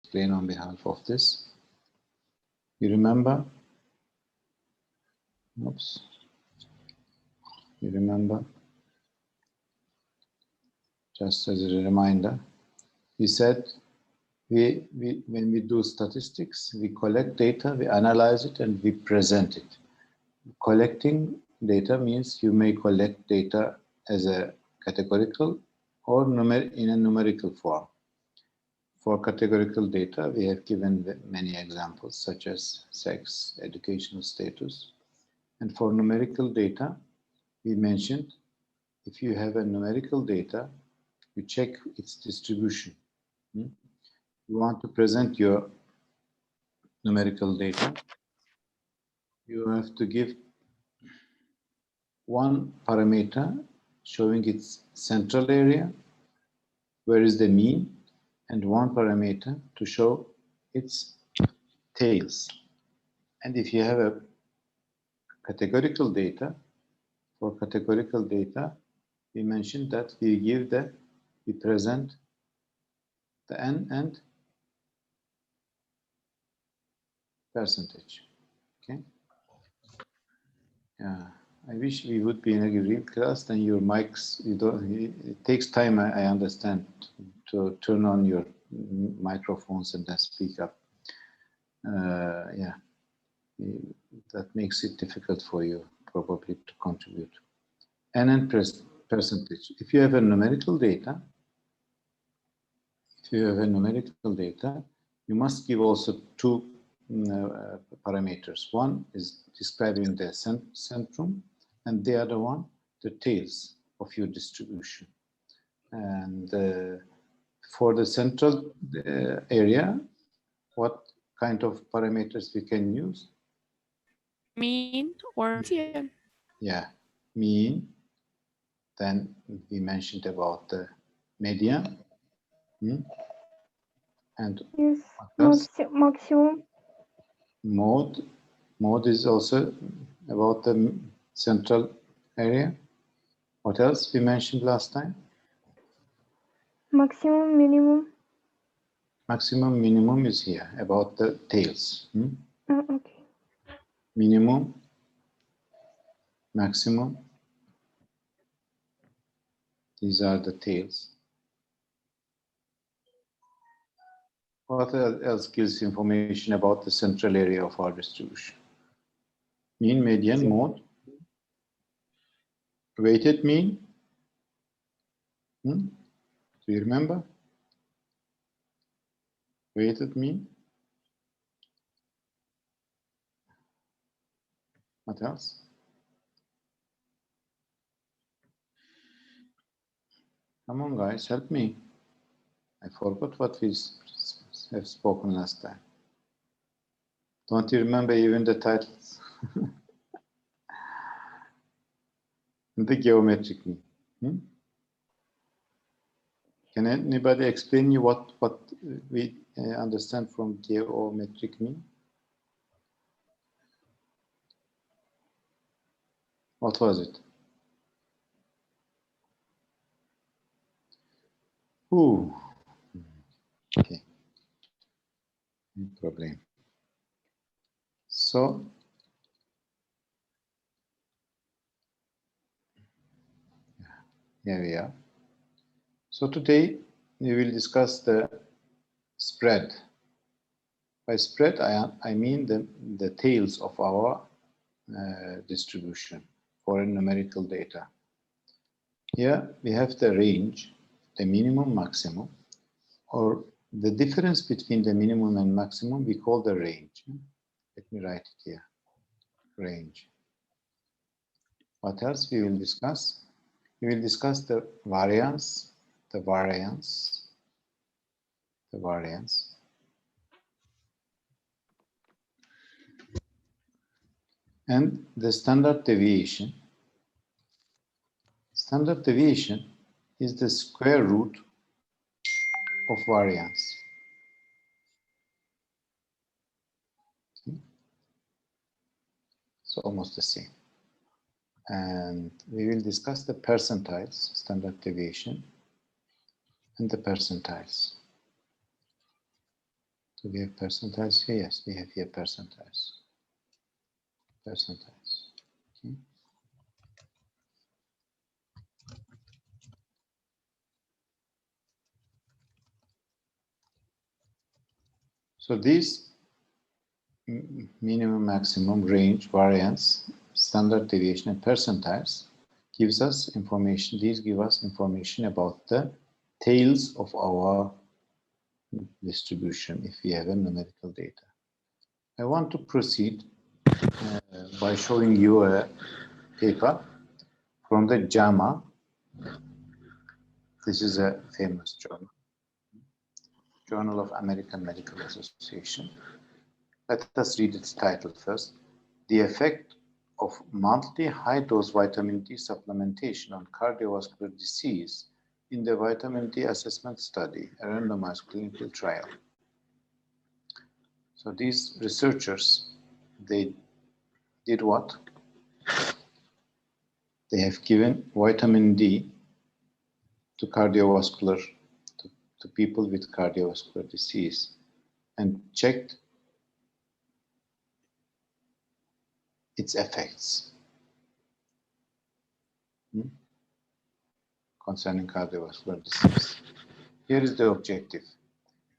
explain on behalf of this. You remember? Oops. You remember? Just as a reminder, we said when we do statistics, we collect data, we analyze it, and we present it. Collecting data means you may collect data as a categorical or in a numerical form. For categorical data, we have given many examples such as sex, educational status. And for numerical data, we mentioned if you have a numerical data, you check its distribution. You want to present your numerical data, you have to give one parameter showing its central area, where is the mean, and one parameter to show its tails. And if you have a categorical data, for categorical data, we mentioned that we present the n and percentage. Okay. Yeah. I wish we would be in a real class, then your mics, it takes time, I understand, to turn on your microphones and then speak up. Yeah, that makes it difficult for you probably to contribute. And then percentage. If you have a numerical data, you must give also two parameters. One is describing the centrum, and the other one, the tails of your distribution. And for the central area, what kind of parameters we can use? Mean or median. Yeah, mean. Then we mentioned about the median. And yes, maximum. Mode is also about the central area. What else we mentioned last time? Maximum, minimum. Maximum, minimum is here, about the tails. Okay. Minimum, maximum. These are the tails. What else gives information about the central area of our distribution? Mean, median, mode. Weighted mean. Do you remember? Weighted mean. What else? Come on, guys, help me. I forgot what we have spoken last time. Don't you remember even the titles? The geometric mean. Can anybody explain you what we understand from geometric mean? What was it? Ooh. Okay. No problem. So, here we are. So today we will discuss the spread. By spread, I mean the tails of our distribution for numerical data. Here we have the range, the minimum, maximum, or the difference between the minimum and maximum we call the range. Let me write it here, range. What else we will discuss? We will discuss the variance, and the standard deviation. Standard deviation is the square root of variance. It's almost the same. And we will discuss the percentiles, standard deviation, and the percentiles. Do we have percentiles here? Yes, we have here percentiles. Percentiles. Okay. So these minimum, maximum, range, variance, standard deviation, and percentiles gives us information. These give us information about the tails of our distribution if we have a numerical data. I want to proceed by showing you a paper from the JAMA. This is a famous journal, Journal of American Medical Association. Let us read its title first. The effect of monthly high-dose vitamin D supplementation on cardiovascular disease in the vitamin D assessment study, a randomized clinical trial. So these researchers, they did what? They have given vitamin D to cardiovascular, to people with cardiovascular disease and checked its effects concerning cardiovascular disease. Here is the objective: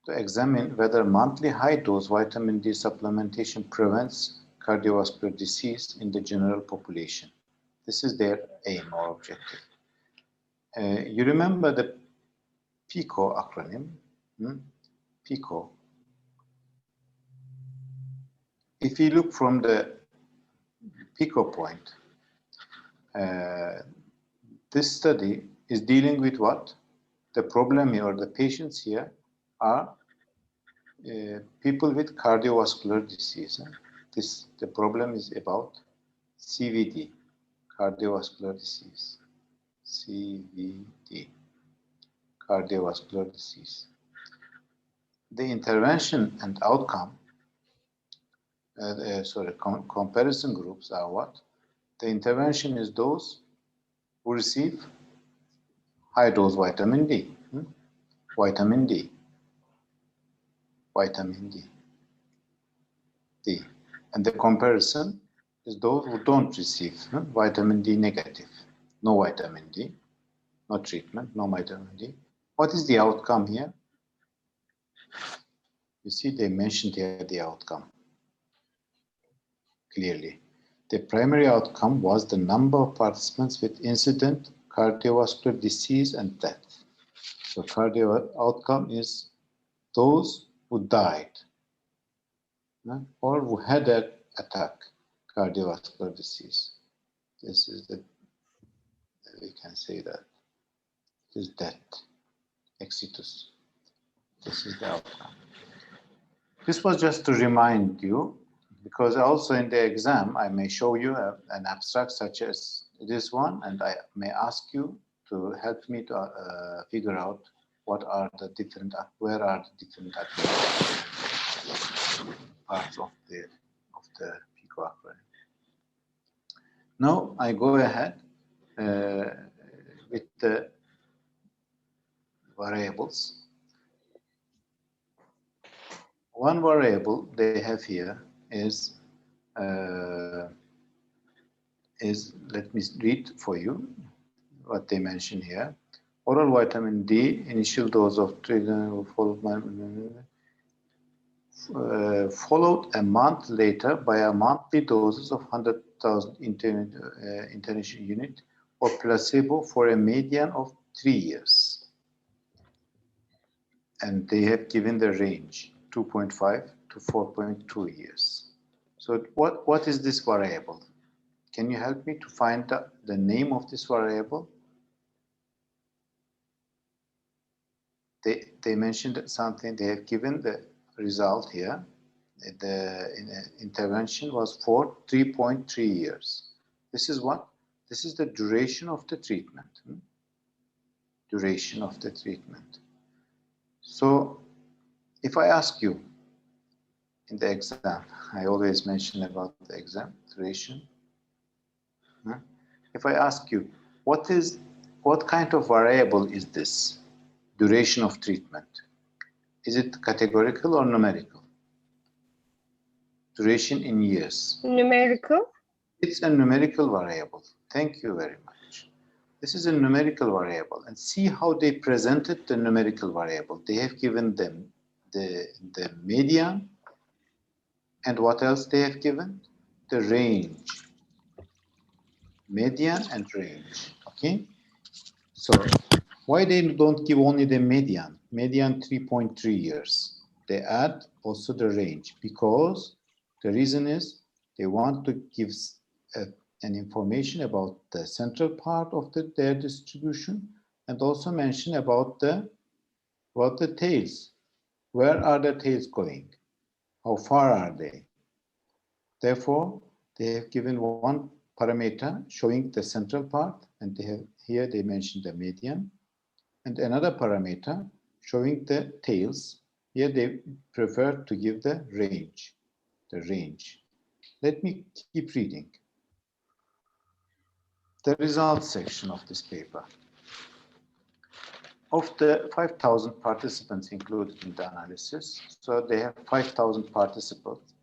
to examine whether monthly high-dose vitamin D supplementation prevents cardiovascular disease in the general population. This is their aim or objective. You remember the PICO acronym? PICO. If you look from the PICO point, this study is dealing with what? The problem here, or the patients here, are people with cardiovascular disease. The problem is about CVD, cardiovascular disease. CVD, cardiovascular disease. The intervention and outcome, comparison groups are what? The intervention is those who receive high-dose vitamin D. Vitamin D. Vitamin D. D. And the comparison is those who don't receive vitamin D negative. No vitamin D, no treatment, no vitamin D. What is the outcome here? You see, they mentioned here the outcome clearly. The primary outcome was the number of participants with incident cardiovascular disease and death. So cardiovascular outcome is those who died or who had an attack, cardiovascular disease. This is the, we can say that, this is death, exitus. This is the outcome. This was just to remind you, because also in the exam, I may show you an abstract such as this one, and I may ask you to help me to figure out what are the different, where are the different parts of the PICO acronym. Now I go ahead with the variables. One variable they have here is let me read for you what they mention here. Oral vitamin D, initial dose of treatment followed a month later by a monthly doses of 100,000 international unit or placebo for a median of 3 years. And they have given the range 2.5 to 4.2 years. So what is this variable? Can you help me to find the name of this variable? They mentioned something, they have given the result here. The intervention was for 3.3 years. This is what? This is the duration of the treatment. Duration of the treatment. So if I ask you in the exam, I always mention about the exam duration. If I ask you, what kind of variable is this? Duration of treatment. Is it categorical or numerical? Duration in years. Numerical. It's a numerical variable. Thank you very much. This is a numerical variable, and see how they presented the numerical variable. They have given them the median, and what else they have given? The range. Median and range. Okay. So why they don't give only the median? Median 3.3 years. They add also the range, because the reason is they want to give an information about the central part of their distribution, and also mention about the tails. Where are the tails going? How far are they? Therefore, they have given one parameter showing the central part, and they have here they mentioned the median, and another parameter showing the tails. Here they prefer to give the range. The range. Let me keep reading. The results section of this paper. Of the 5,000 participants included in the analysis, so they have 5,000 participants.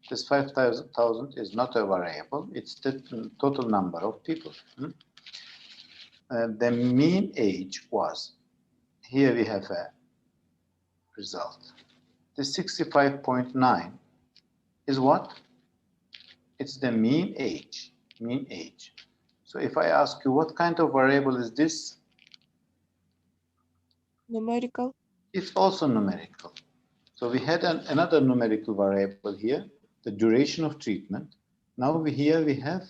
This 5,000 is not a variable, it's the total number of people. The mean age was, here we have a result. The 65.9 is what? It's the mean age. So if I ask you, what kind of variable is this? Numerical. It's also numerical. So we had another numerical variable here, the duration of treatment. Now here we have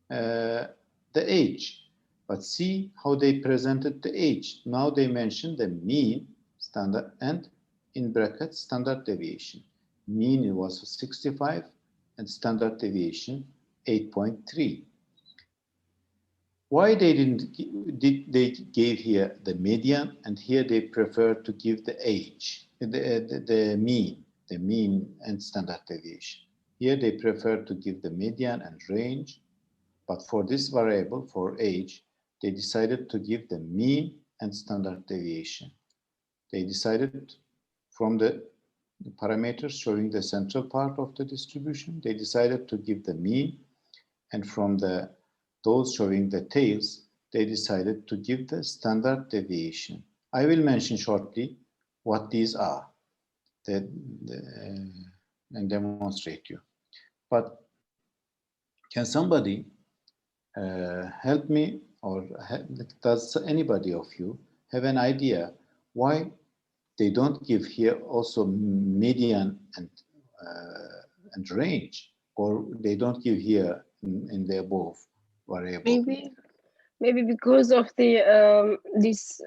the age. But see how they presented the age. Now they mentioned the mean, standard, and in brackets, standard deviation. Mean was 65 and standard deviation 8.3. Why they gave here the median, and here they prefer to give the age, the mean and standard deviation. Here they prefer to give the median and range, but for this variable, for age, they decided to give the mean and standard deviation. They decided from the parameters showing the central part of the distribution, they decided to give the mean, and from those showing the tails, they decided to give the standard deviation. I will mention shortly what these are and demonstrate you. But can somebody help me, or does anybody of you have an idea why they don't give here also median and range, or they don't give here in the above variable? Maybe because of the this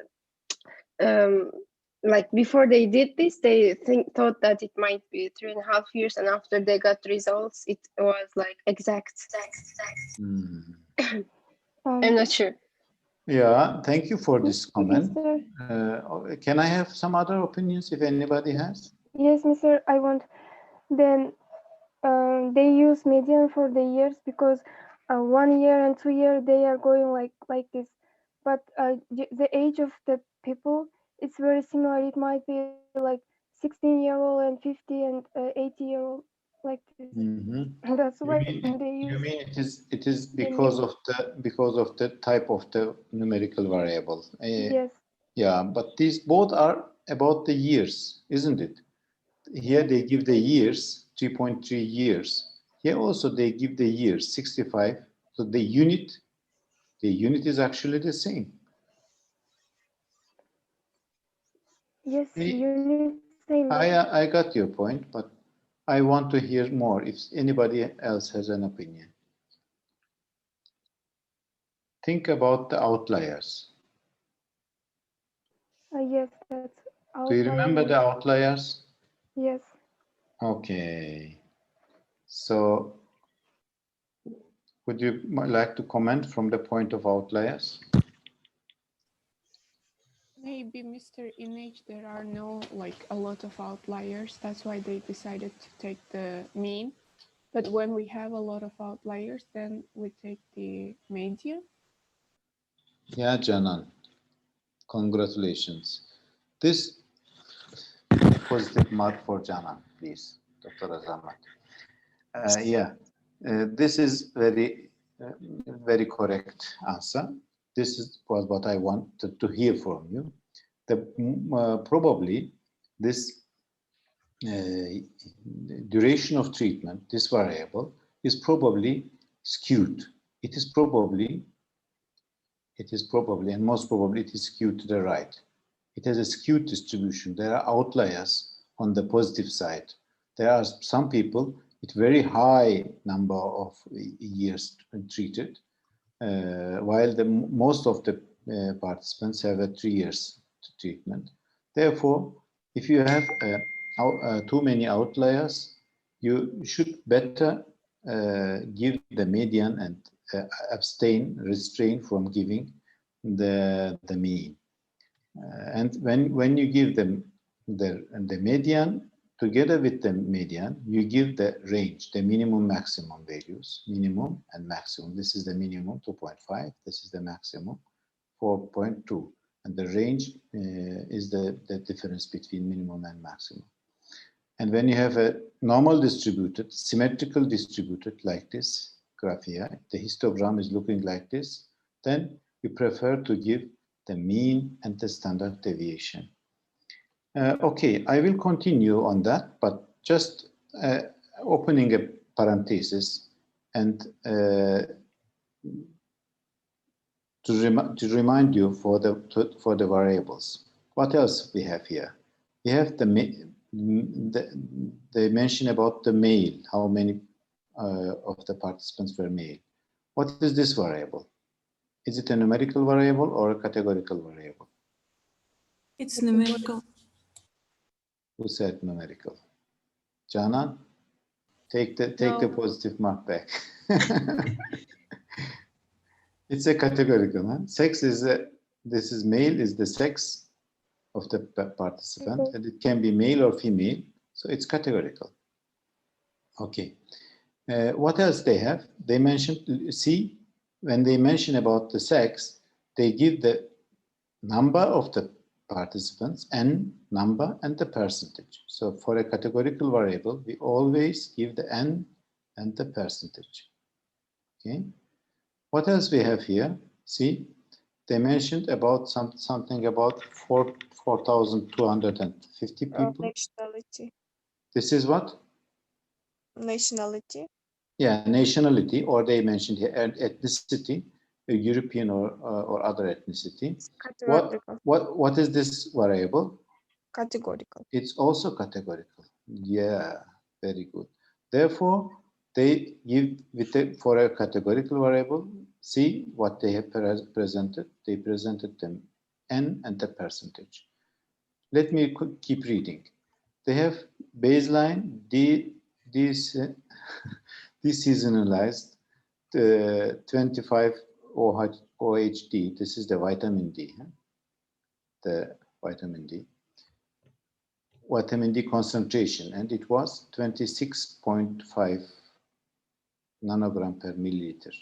like before they did this, they thought that it might be 3.5 years, and after they got results, it was like exact. I'm not sure. Yeah, thank you for this comment. Can I have some other opinions if anybody has? Yes, Mr. I want. Then they use median for the years because 1 year and 2 year they are going like this, but the age of the people, it's very similar. It might be like 16-year-old and 50 and 80-year-old, like this. That's why they use. You mean it is because of the type of the numerical variable? Yes. Yeah, but these both are about the years, isn't it? Here they give the years, 3.3 years. Here also they give the years, 65. So the unit is actually the same. Yes, unit same. I got your point, but I want to hear more if anybody else has an opinion. Think about the outliers. Yes, that's outliers. Do you remember the outliers? Yes. Okay. So would you like to comment from the point of outliers? Maybe, Mr. Image, there are no a lot of outliers. That's why they decided to take the mean. But when we have a lot of outliers, then we take the median. Yeah, Janan. Congratulations. This positive mark for Canan, please, Dr. Azamat. This is very correct answer. Was what I wanted to hear from you. Probably this duration of treatment, this variable, is probably skewed. It is probably, and most probably it is skewed to the right. It has a skewed distribution. There are outliers on the positive side. There are some people with very high number of years treated, while most of the participants have a 3 years treatment. Therefore, if you have too many outliers, you should better give the median and restrain from giving the mean. And when you give them the median, together with the median, you give the range, the minimum maximum values, minimum and maximum. This is the minimum, 2.5. This is the maximum, 4.2. And the range is the difference between minimum and maximum. And when you have a normal distributed, symmetrical distributed like this graph here, the histogram is looking like this, then you prefer to give the mean and the standard deviation. Okay, I will continue on that, but just opening a parenthesis and to remind you for the variables. What else we have here? We have they mention about the male, how many of the participants were male. What is this variable? Is it a numerical variable or a categorical variable? It's numerical. Who said numerical? Canan, take the positive mark back. It's a categorical. Huh? Sex is this is male is the sex of the participant, and it can be male or female, so it's categorical. Okay. What else they have? They mentioned, see, when they mention about the sex, they give the number of the participants, n number, and the percentage. So for a categorical variable, we always give the n and the percentage. Okay. What else we have here? See, they mentioned about something about 4,250 people. Nationality. This is what? Nationality. Yeah, nationality, or they mentioned here ethnicity, European or other ethnicity. What is this variable? Categorical. It's also categorical. Yeah, very good. Therefore, they give for a categorical variable. See what they have presented. They presented them n and the percentage. Let me keep reading. They have baseline deseasonalized 25 OHD. This is the vitamin D. The vitamin D. Vitamin D concentration, and it was 26.5 nanogram per milliliter.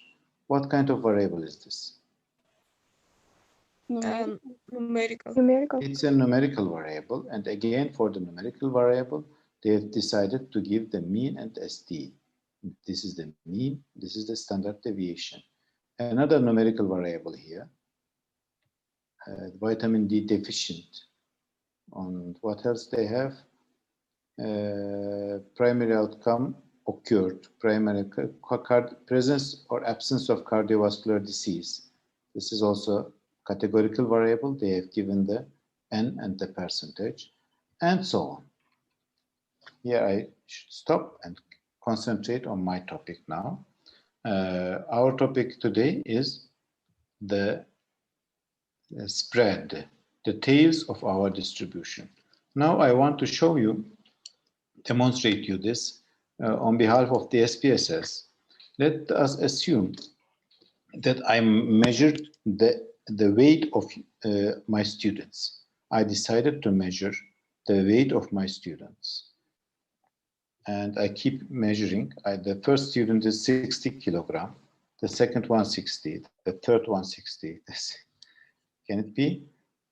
What kind of variable is this? Numerical. It's a numerical variable, and again for the numerical variable, they have decided to give the mean and SD. This is the mean, this is the standard deviation. Another numerical variable here, vitamin D deficient. And what else they have? Primary outcome occurred, primary presence or absence of cardiovascular disease. This is also categorical variable. They have given the n and the percentage, and so on. Here I should stop and concentrate on my topic now. Our topic today is the spread, the tails of our distribution. Now I want to show you, demonstrate you this on behalf of the SPSS. Let us assume that I measured the weight of my students. I decided to measure the weight of my students. And I keep measuring. The first student is 60 kilogram, the second one 60, the third one 60. Can it be?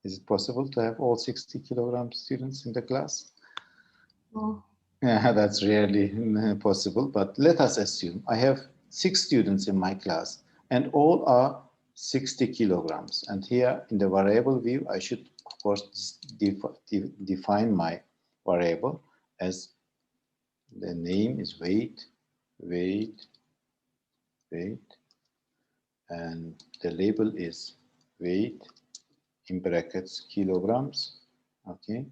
Is it possible to have all 60 kilogram students in the class? Oh, Yeah, that's rarely possible, but let us assume I have 6 students in my class and all are 60 kilograms. And here in the variable view, I should, of course, define my variable as the name is weight, weight, weight, and the label is weight in brackets kilograms. Okay,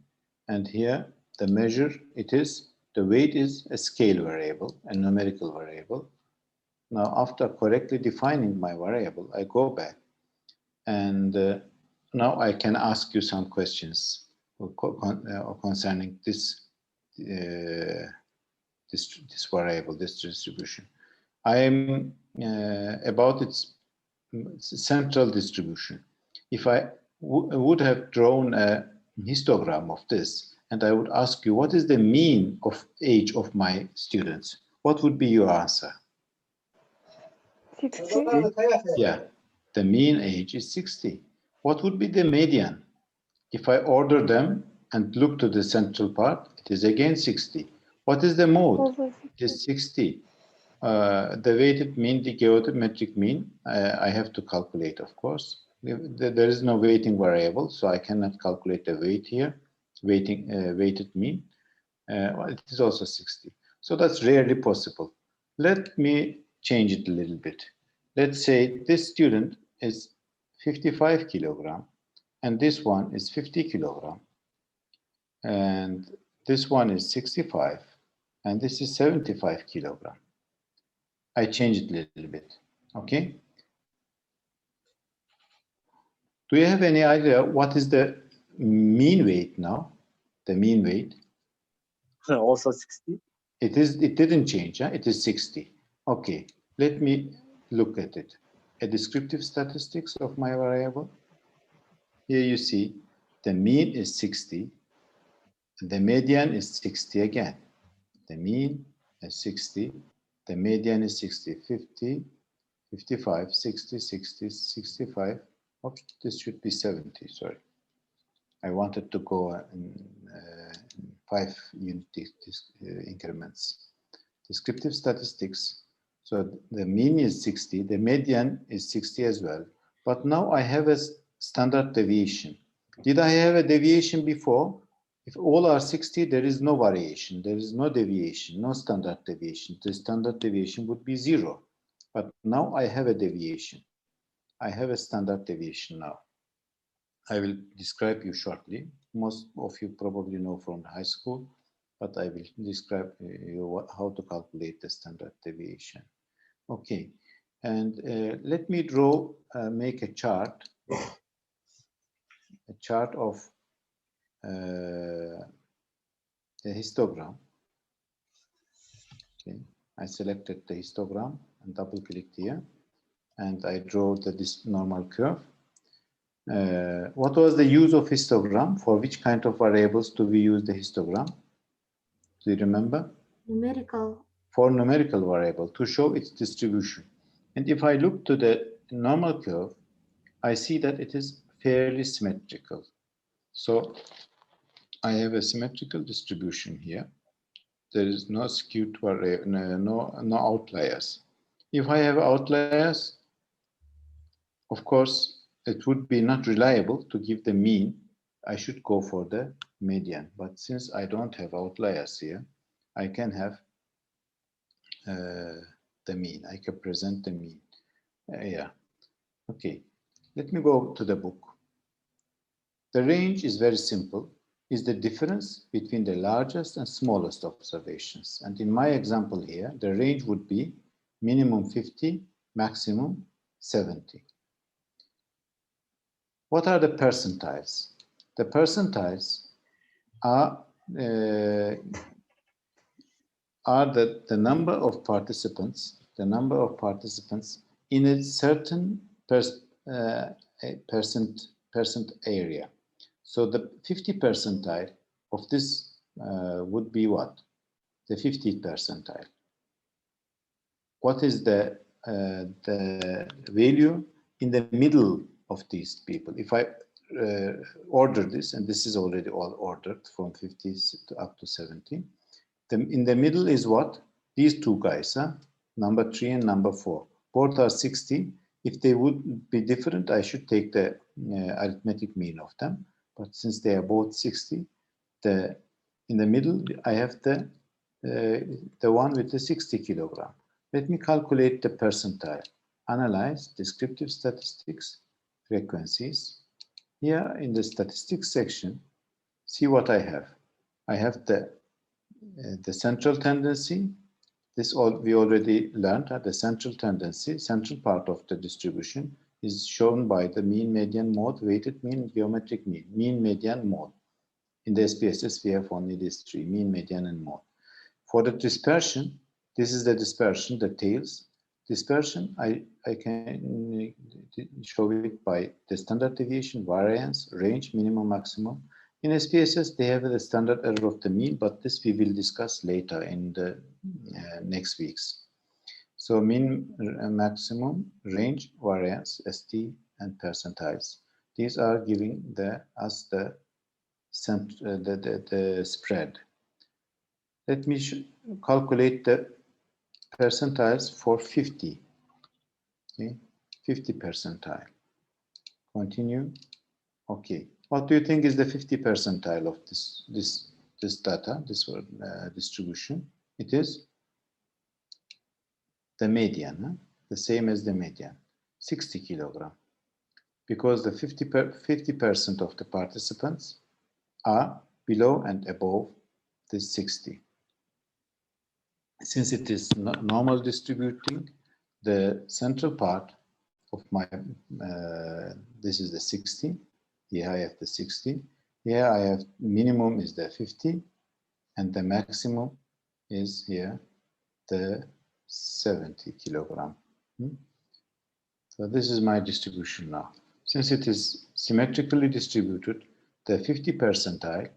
and here the measure, it is the weight is a scale variable, a numerical variable. Now after correctly defining my variable, I go back and now I can ask you some questions concerning this this variable, this distribution. I am about its central distribution. If I would have drawn a histogram of this, and I would ask you, what is the mean of age of my students? What would be your answer? 60. Yeah, the mean age is 60. What would be the median? If I order them and look to the central part, it is again 60. What is the mode? Also It is 60. The weighted mean, the geometric mean, I have to calculate, of course. There is no weighting variable, so I cannot calculate the weight here, weighted mean. Well, it is also 60. So that's rarely possible. Let me change it a little bit. Let's say this student is 55 kilogram, and this one is 50 kilogram, and this one is 65, and this is 75 kilogram. I change it a little bit, okay? Do you have any idea what is the mean weight now? The mean weight? Also 60. It didn't change, huh? It is 60. Okay, let me look at it. A descriptive statistics of my variable. Here you see the mean is 60, the median is 60 again. The mean is 60, the median is 60, 50, 55, 60, 60, 65. Oops, this should be 70, sorry. I wanted to go in 5-unit increments. Descriptive statistics. So the mean is 60, the median is 60 as well. But now I have a standard deviation. Did I have a deviation before? If all are 60, there is no variation. There is no deviation, no standard deviation. The standard deviation would be 0. But now I have a deviation. I have a standard deviation now. I will describe you shortly. Most of you probably know from high school, but I will describe you how to calculate the standard deviation. Okay, and let me draw, make a chart of the histogram. Okay, I selected the histogram and double-clicked here, and I draw this normal curve. What was the use of histogram? For which kind of variables do we use the histogram? Do you remember? numerical. For numerical variable to show its distribution. And if I look to the normal curve, I see that it is fairly symmetrical. So I have a symmetrical distribution here. There is no skewed variable, no outliers. If I have outliers, of course, it would be not reliable to give the mean. I should go for the median. But since I don't have outliers here, I can have the mean. I can present the mean. Yeah. Okay. Let me go to the book. The range is very simple. Is the difference between the largest and smallest observations. And in my example here, the range would be minimum 50, maximum 70. What are the percentiles? The percentiles are the number of participants, in a certain percent area. So the 50 percentile of this would be what? The 50th percentile. What is the value in the middle of these people? If I order this, and this is already all ordered from 50 to up to 70. In the middle is what? These two guys, huh? Number 3 and number 4. Both are 60. If they would be different, I should take the arithmetic mean of them. But since they are both 60, in the middle, I have the one with the 60 kilogram. Let me calculate the percentile. Analyze descriptive statistics, frequencies. Here in the statistics section, see what I have. I have the central tendency. This we already learned that the central tendency, central part of the distribution, is shown by the mean, median, mode, weighted mean, geometric mean, mean, median, mode. In the SPSS, we have only these three: mean, median, and mode. For the dispersion, this is the dispersion, the tails. Dispersion, I can show it by the standard deviation, variance, range, minimum, maximum. In SPSS, they have the standard error of the mean, but this we will discuss later in the next weeks. So mean, maximum, range, variance, ST, and percentiles. These are giving us the spread. Let me calculate the percentiles for 50. Okay, 50 percentile. Continue. Okay. What do you think is the 50 percentile of this data, this distribution? It is the median, huh? The same as the median, 60 kilogram. Because the 50% of the participants are below and above this 60. Since it is normal distributing, the central part of my, this is the 60. Here I have the 60. Here I have minimum is the 50. And the maximum is here the 70 kilogram. So this is my distribution now. Since it is symmetrically distributed, the 50 percentile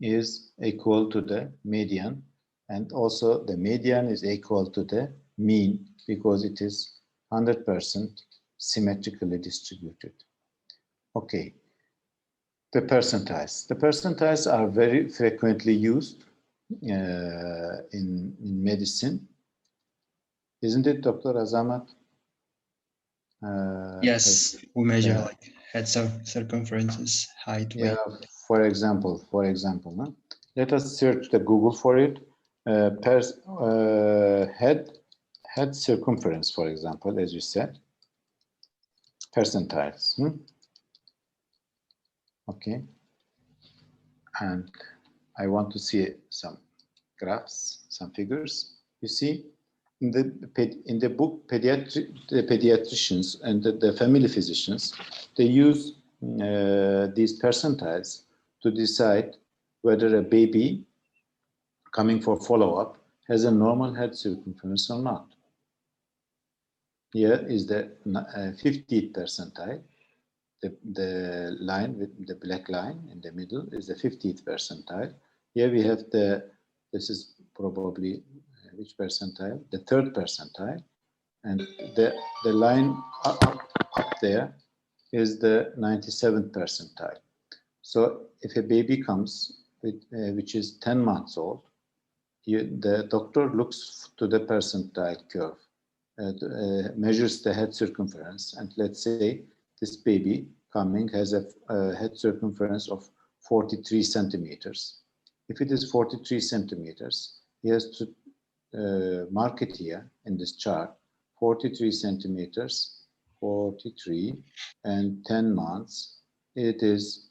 is equal to the median, and also the median is equal to the mean because it is 100% symmetrically distributed. Okay, the percentiles. The percentiles are very frequently used in medicine. Isn't it, Dr. Azamat? Yes, we measure like head circumferences, height, weight. Yeah, for example, huh? Let us search the Google for it. Head circumference, for example, as you said, percentiles. Okay, and I want to see some graphs, some figures. You see, in the book, the pediatricians and the family physicians, they use these percentiles to decide whether a baby coming for follow-up has a normal head circumference or not. Here is the 50th percentile. The line with the black line in the middle is the 50th percentile. Here we have this is probably which percentile? The 3rd percentile. And the line up there is the 97th percentile. So if a baby comes with, which is 10 months old, the doctor looks to the percentile curve, measures the head circumference, and let's say this baby coming has a head circumference of 43 centimeters. If it is 43 centimeters, he has to mark it here in this chart, 43 centimeters, 43, and 10 months. It is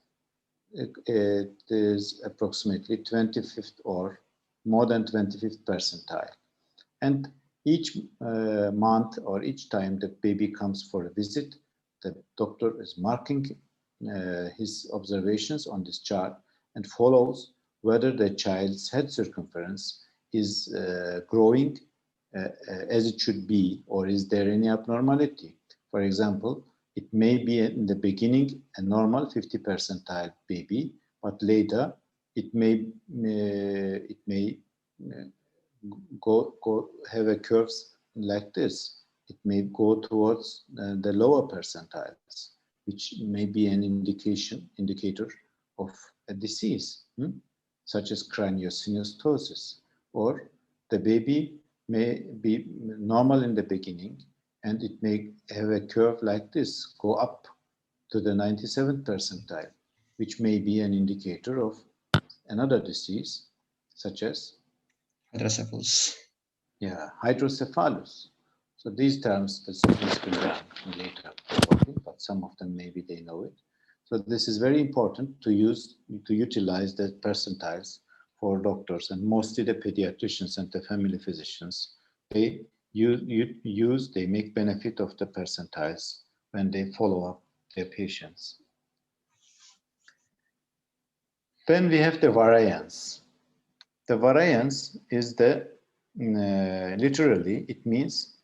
approximately 25th or more than 25th percentile. And each month or each time that baby comes for a visit, the doctor is marking his observations on this chart and follows whether the child's head circumference is growing as it should be, or is there any abnormality. For example, it may be in the beginning a normal 50 percentile baby, but later it may go have a curves like this. It may go towards the lower percentiles. which may be an indicator of a disease, such as craniosynostosis, or the baby may be normal in the beginning and it may have a curve like this, go up to the 97th percentile, which may be an indicator of another disease, such as hydrocephalus. Yeah, hydrocephalus. So these terms, the students will learn later, but some of them maybe they know it. So this is very important to utilize the percentiles for doctors, and mostly the pediatricians and the family physicians. They they make benefit of the percentiles when they follow up their patients. Then we have the variance. The variance is the literally it means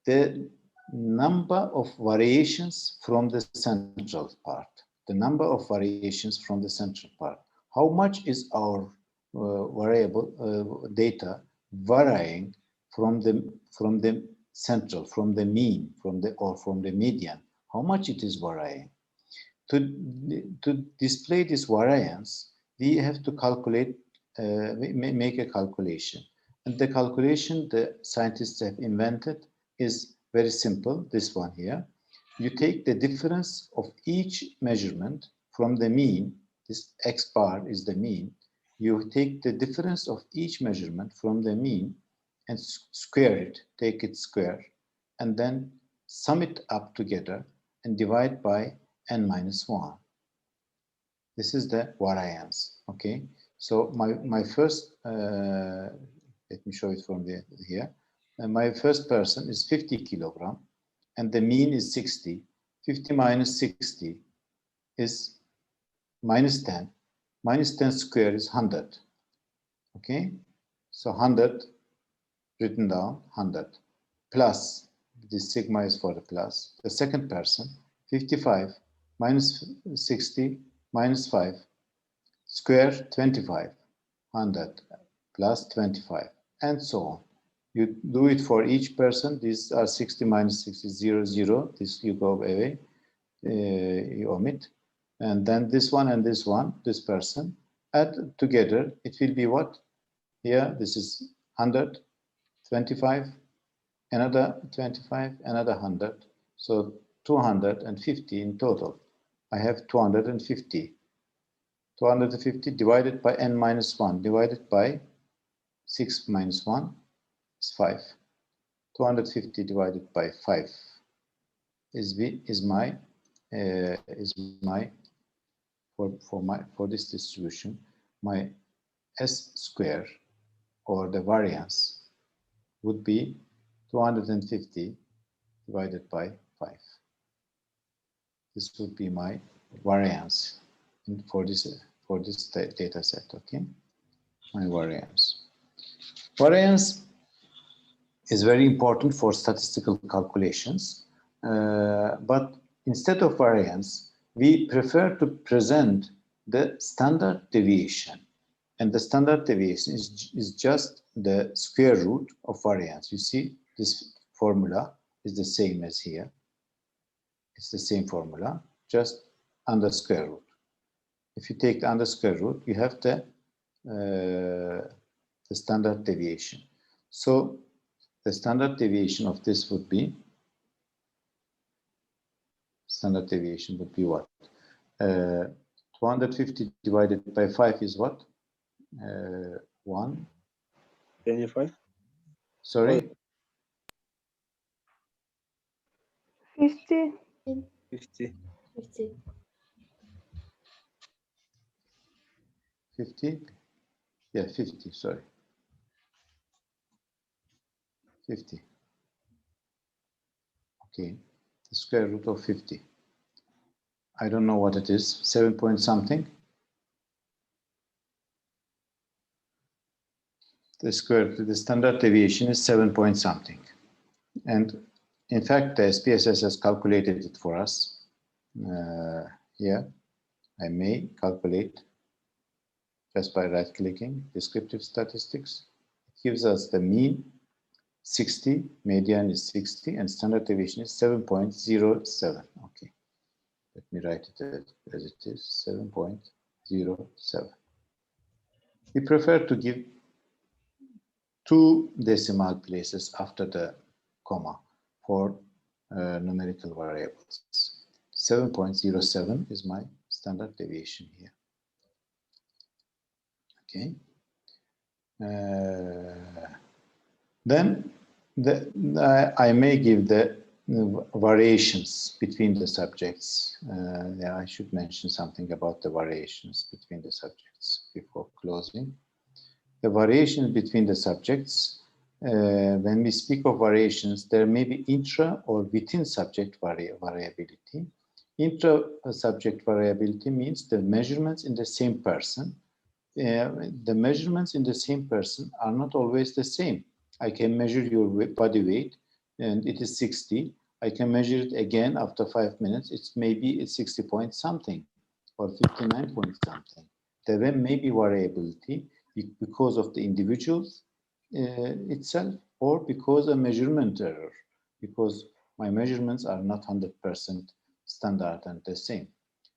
the number of variations from the central part. The number of variations from the central part. How much is our variable data varying from the central, from the mean, from the median? How much it is varying? To display this variance, we have to calculate, make a calculation. And the calculation the scientists have invented is very simple, this one here. You take the difference of each measurement from the mean, this X bar is the mean. You take the difference of each measurement from the mean and square it, take it square, and then sum it up together and divide by n-1. This is the variance, okay? So my first, let me show it from here. My first person is 50 kilogram and the mean is 60. 50 minus 60 is minus 10. Minus 10 square is 100, okay? So 100 written down, 100 plus, this sigma is for the plus. The second person, 55 minus 60 minus 5 square 25, 100 plus 25, and so on. You do it for each person. These are 60 minus 60, 0, 0. This you go away, you omit. And then this one and this one, this person, add together, it will be what? Here, this is 100, 25, another 25, another 100. So 250 in total. I have 250. 250 divided by n-1 divided by 6 minus 1 is 5. 250 divided by 5 is my for this distribution, my S square, or the variance, would be 250 divided by 5. This would be my variance for this data set, okay? My variance. Variance is very important for statistical calculations, but instead of variance, we prefer to present the standard deviation. And the standard deviation is just the square root of variance. You see, this formula is the same as here. It's the same formula, just under square root. If you take the under square root, you have the standard deviation. So the standard deviation of this would be, standard deviation would be what? 250 divided by 5 is what? 1. 25. Sorry? 50. 50. 50? Yeah, 50, sorry. 50. Okay, the square root of 50. I don't know what it is, 7 point something. The standard deviation is 7 point something. And in fact, the SPSS has calculated it for us. Here, I may calculate just by right-clicking, descriptive statistics. It gives us the mean 60, median is 60, and standard deviation is 7.07. Okay. Let me write it as it is, 7.07. We prefer to give 2 decimal places after the comma for numerical variables. 7.07 is my standard deviation here. Okay. Then I may give the variations between the subjects. Yeah, I should mention something about the variations between the subjects before closing. The variations between the subjects, when we speak of variations, there may be intra or within subject variability. Intra-subject variability means the measurements in the same person. The measurements in the same person are not always the same. I can measure your body weight and it is 60. I can measure it again after 5 minutes. It's maybe 60 point something or 59 point something. There may be variability because of the individuals itself or because a measurement error, because my measurements are not 100% standard and the same.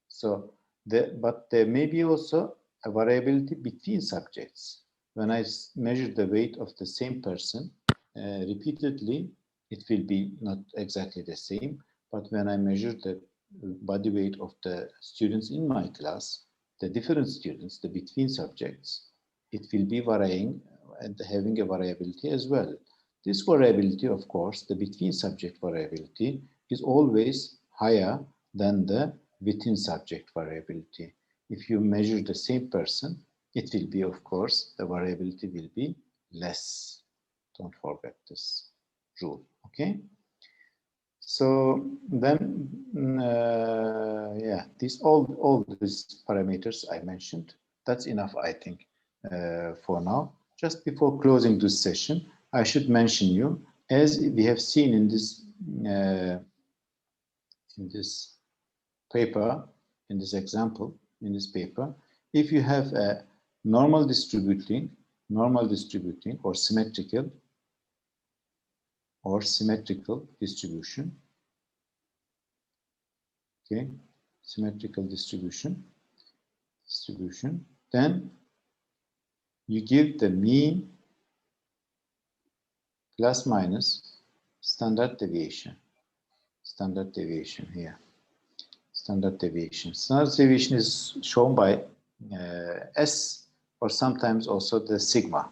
So, but there may be also a variability between subjects. When I measure the weight of the same person repeatedly, it will be not exactly the same. But when I measure the body weight of the students in my class, the different students, the between subjects, it will be varying and having a variability as well. This variability, of course, the between subject variability is always higher than the within subject variability. If you measure the same person, it will be, of course, the variability will be less. Don't forget this rule, okay? So then, yeah, all these parameters I mentioned, that's enough, I think, for now. Just before closing this session, I should mention you, as we have seen in this paper, in this example, in this paper, if you have a normal distributing or symmetrical distribution, okay, symmetrical distribution, then you give the mean plus minus standard deviation here. Standard deviation is shown by S or sometimes also the sigma.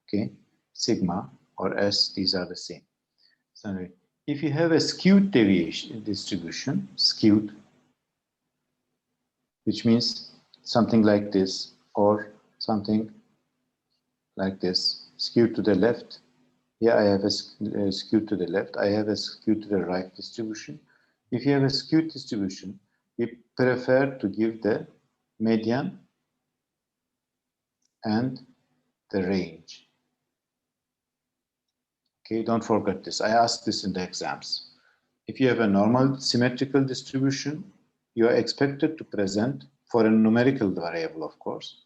Okay, sigma or S, these are the same. So if you have a skewed deviation distribution, which means something like this or something like this, skewed to the left. Here I have a skewed to the left. I have a skewed to the right distribution. If you have a skewed distribution, we prefer to give the median and the range. Okay, don't forget this. I asked this in the exams. If you have a normal symmetrical distribution, you are expected to present, for a numerical variable, of course,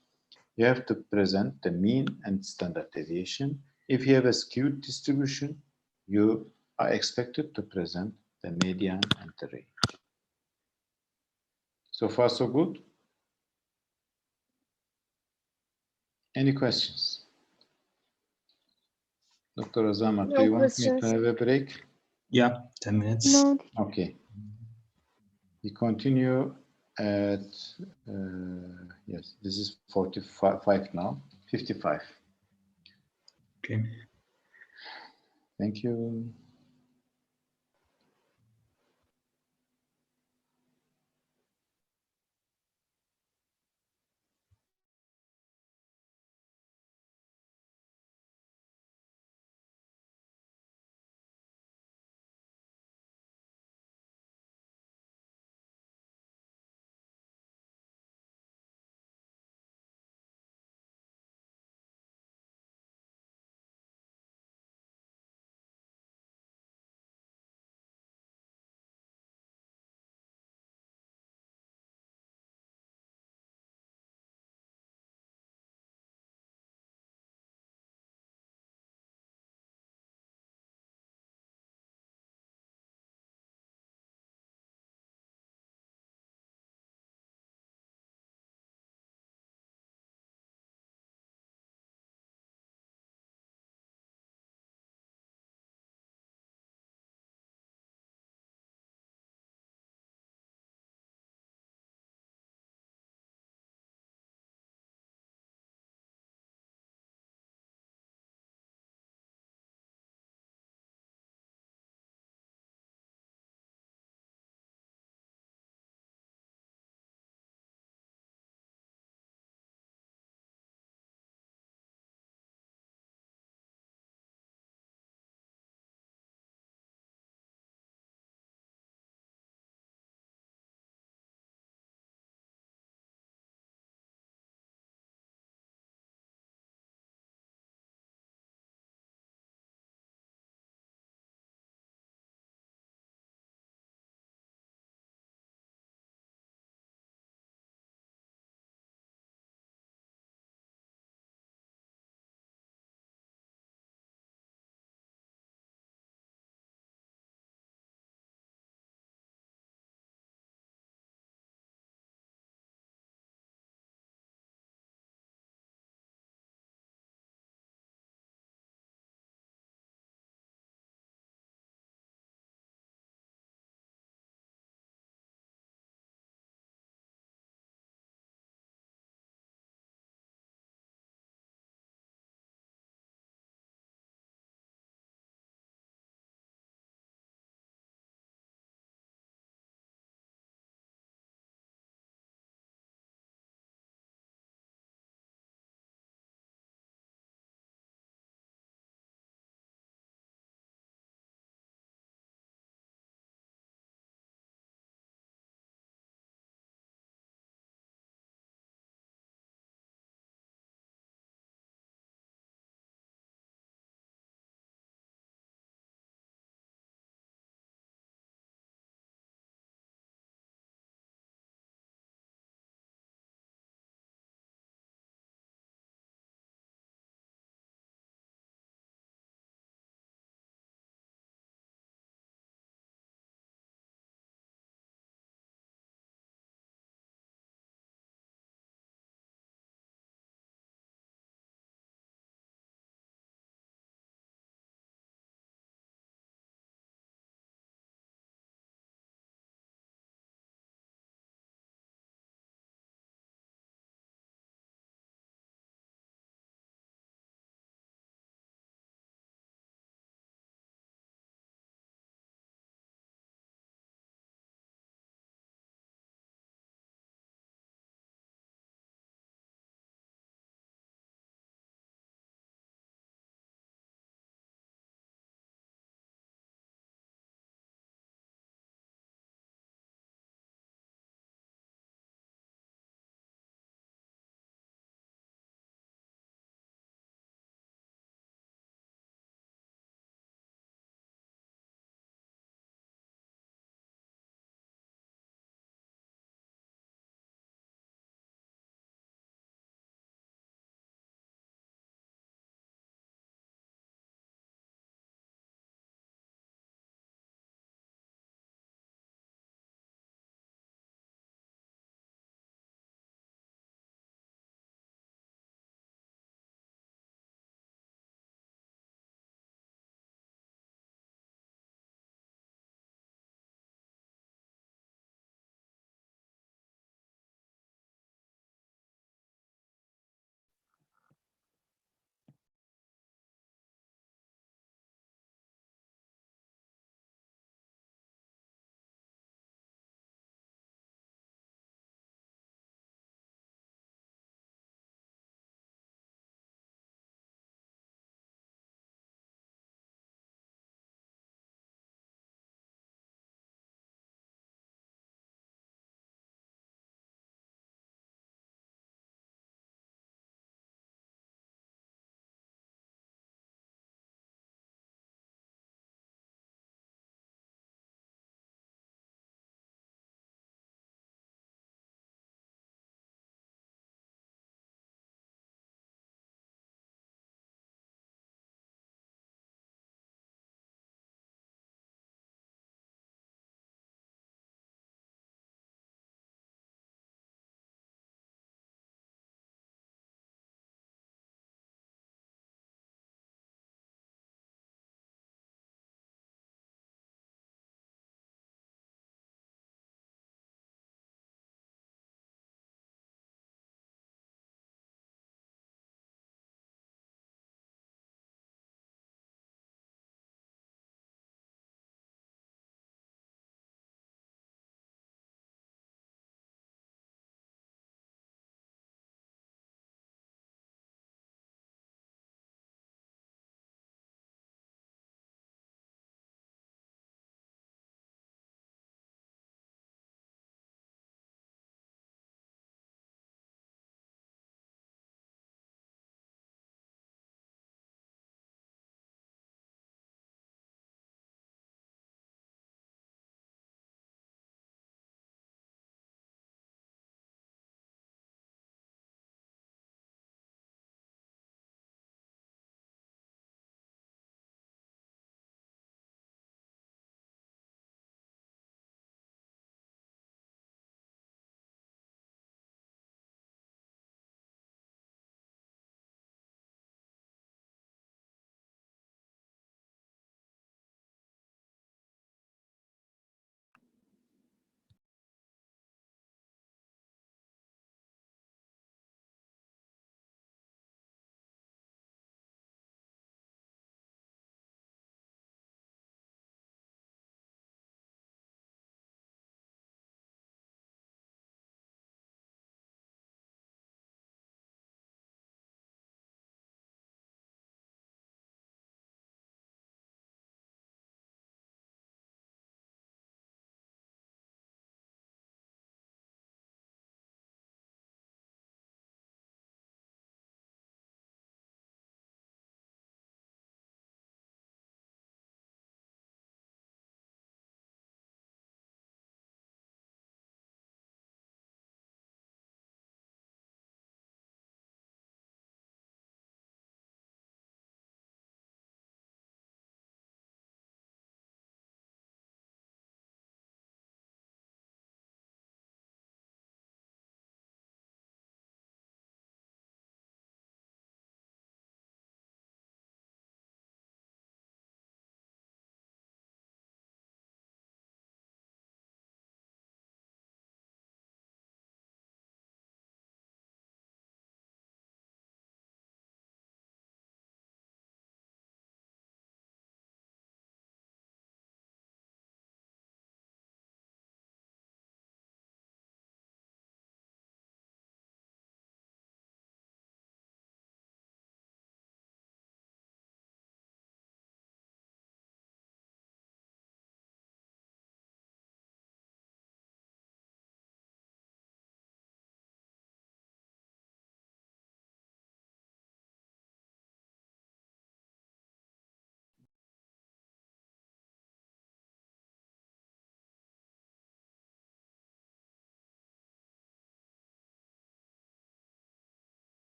you have to present the mean and standard deviation. If you have a skewed distribution, you are expected to present the median and the range. So far, so good? Any questions? Dr. Azamat, do you want me to have a break? Yeah, 10 minutes. No. Okay. We continue at, yes, this is 45 now, 55. Okay. Thank you.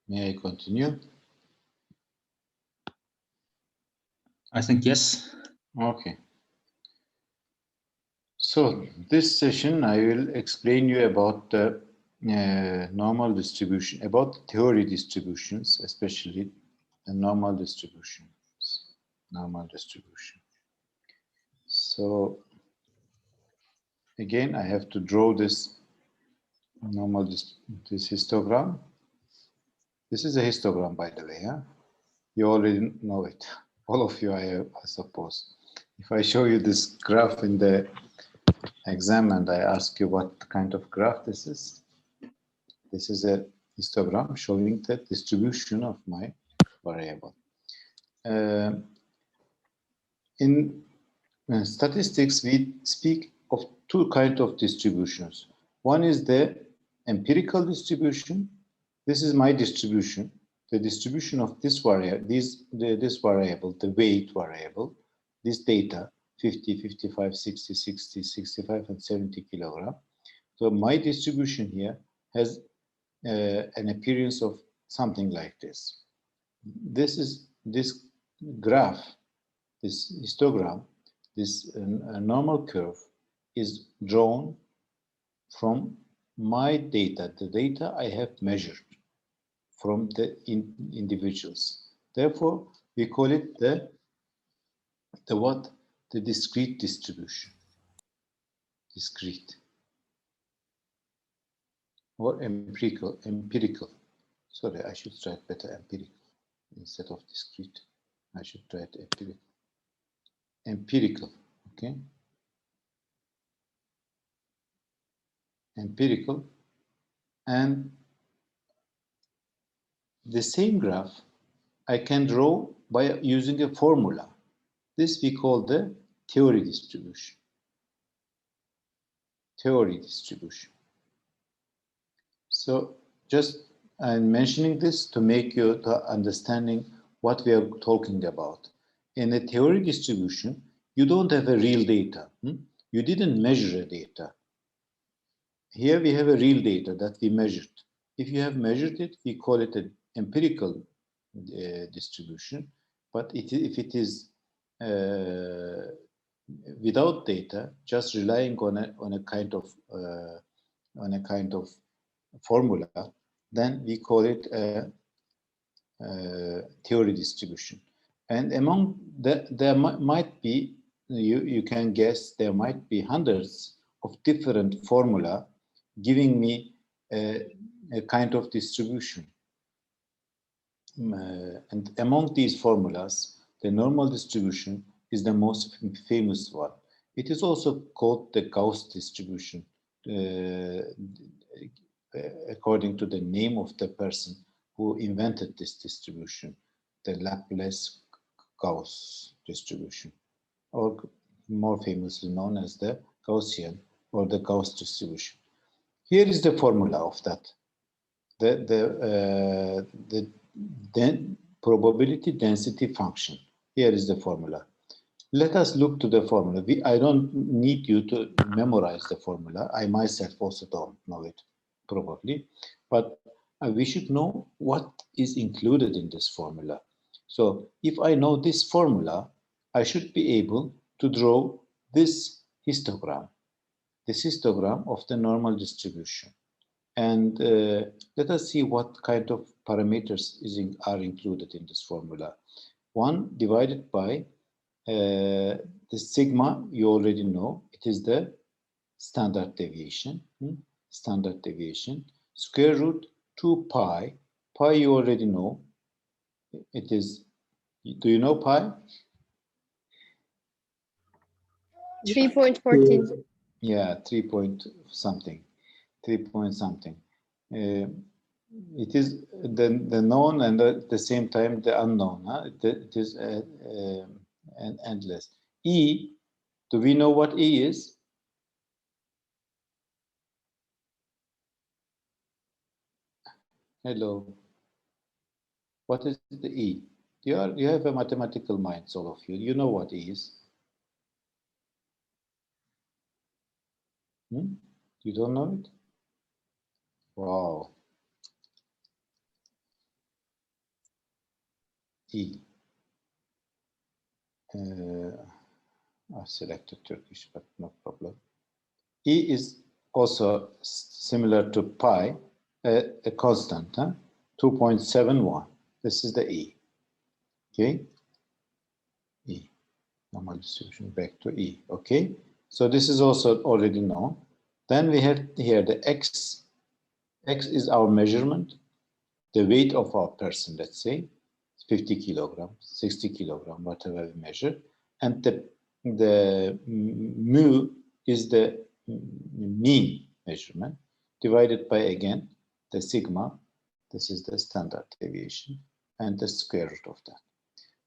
May I continue? I think yes. Okay. So this session, I will explain you about the normal distribution, about theory distributions, especially the normal distributions. Normal distribution. So again, I have to draw this normal this histogram. This is a histogram, by the way. Yeah? You already know it. All of you, I suppose. If I show you this graph in the exam and I ask you what kind of graph this is a histogram showing the distribution of my variable. In statistics, we speak of two kinds of distributions. One is the empirical distribution. This is my distribution. The distribution of this variable, this variable, the weight variable, this data, 50, 55, 60, 60, 65, and 70 kilogram. So my distribution here has an appearance of something like this. This graph, this histogram, this normal curve is drawn from my data, the data I have measured from the individuals. Therefore, we call it the what? The discrete distribution. Discrete or empirical. Sorry, I should write better empirical instead of discrete. I should write empirical. Empirical, okay? Empirical. And the same graph I can draw by using a formula. This we call the theory distribution. Theory distribution. So just I'm mentioning this to make you understanding what we are talking about. In a theory distribution, you don't have a real data. You didn't measure a data. Here we have a real data that we measured. If you have measured it, we call it an empirical distribution. But if it is without data, just relying on a kind of formula, then we call it a theory distribution. And among there might be, you can guess, there might be hundreds of different formula giving me a kind of distribution. And among these formulas, the normal distribution is the most famous one. It is also called the Gauss distribution, according to the name of the person who invented this distribution, the Laplace-Gauss distribution, or more famously known as the Gaussian or the Gauss distribution. Here is the formula of that. The probability density function. Here is the formula. Let us look to the formula. I don't need you to memorize the formula. I myself also don't know it, probably. But we should know what is included in this formula. So if I know this formula, I should be able to draw this histogram of the normal distribution. And let us see what kind of parameters are included in this formula. 1 divided by the sigma, you already know, it is the standard deviation. Standard deviation. Square root 2 pi. Pi, you already know. It is, do you know pi? 3.14. Yeah, 3 point something. 3 point something. It is the known and at the same time the unknown. It is endless. E, do we know what E is? Hello. What is the E? You have a mathematical mind, all of you. You know what E is. You don't know it? Wow. E. I selected Turkish, but no problem. E is also similar to pi, a constant, 2.71. This is the E. Okay, E, normal distribution back to E. Okay, so this is also already known. Then we have here the X. X is our measurement, the weight of our person, let's say, 50 kilograms, 60 kilograms, whatever we measure. And the mu is the mean measurement divided by, again, the sigma. This is the standard deviation and the square root of that.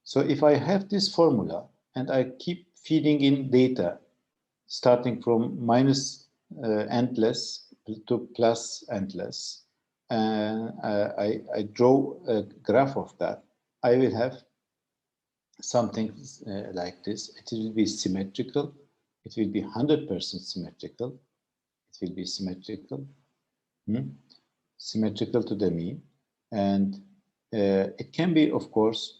So if I have this formula and I keep feeding in data starting from minus endless to plus endless, and I draw a graph of that, I will have something like this. It will be symmetrical. It will be 100% symmetrical. It will be symmetrical, symmetrical to the mean. And it can be, of course,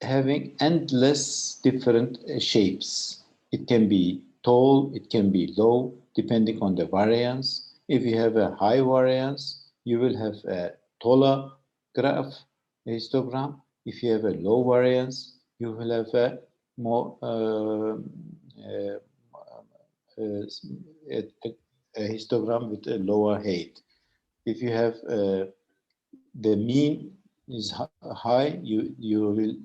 having endless different shapes. It can be tall, it can be low, depending on the variance. If you have a high variance, you will have a taller graph, a histogram. If you have a low variance, you will have a more a histogram with a lower height. If you have the mean is high, you will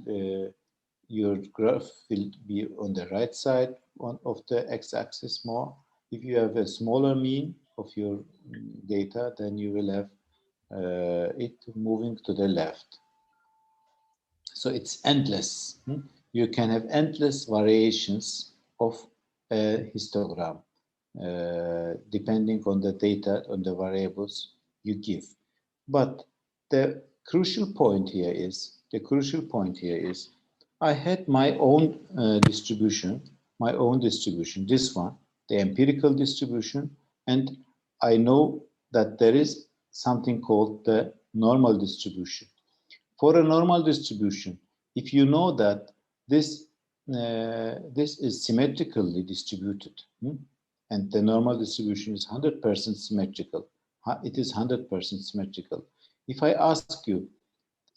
your graph will be on the right side of the x-axis more. If you have a smaller mean of your data, then you will have it moving to the left. So it's endless. You can have endless variations of a histogram depending on the data, on the variables you give. But the crucial point here is, I had my own distribution, this one, the empirical distribution, and I know that there is something called the normal distribution. For a normal distribution, if you know that this is symmetrically distributed, and the normal distribution is 100% symmetrical, it is 100% symmetrical. If I ask you,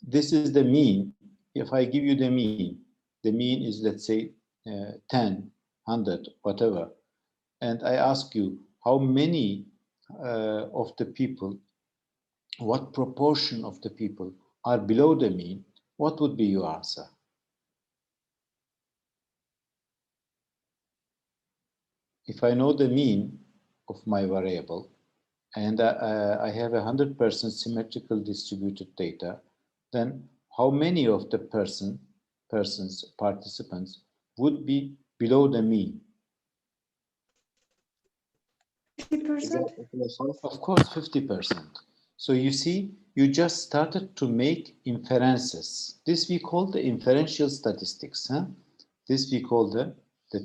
this is the mean, if I give you the mean is, let's say, 10, 100, whatever, and I ask you how many of the people, what proportion of the people are below the mean, what would be your answer? If I know the mean of my variable and I have 100% symmetrical distributed data, then how many of the participants would be below the mean? 50%. Of course, 50%. So you see, you just started to make inferences. This we call the inferential statistics. This we call the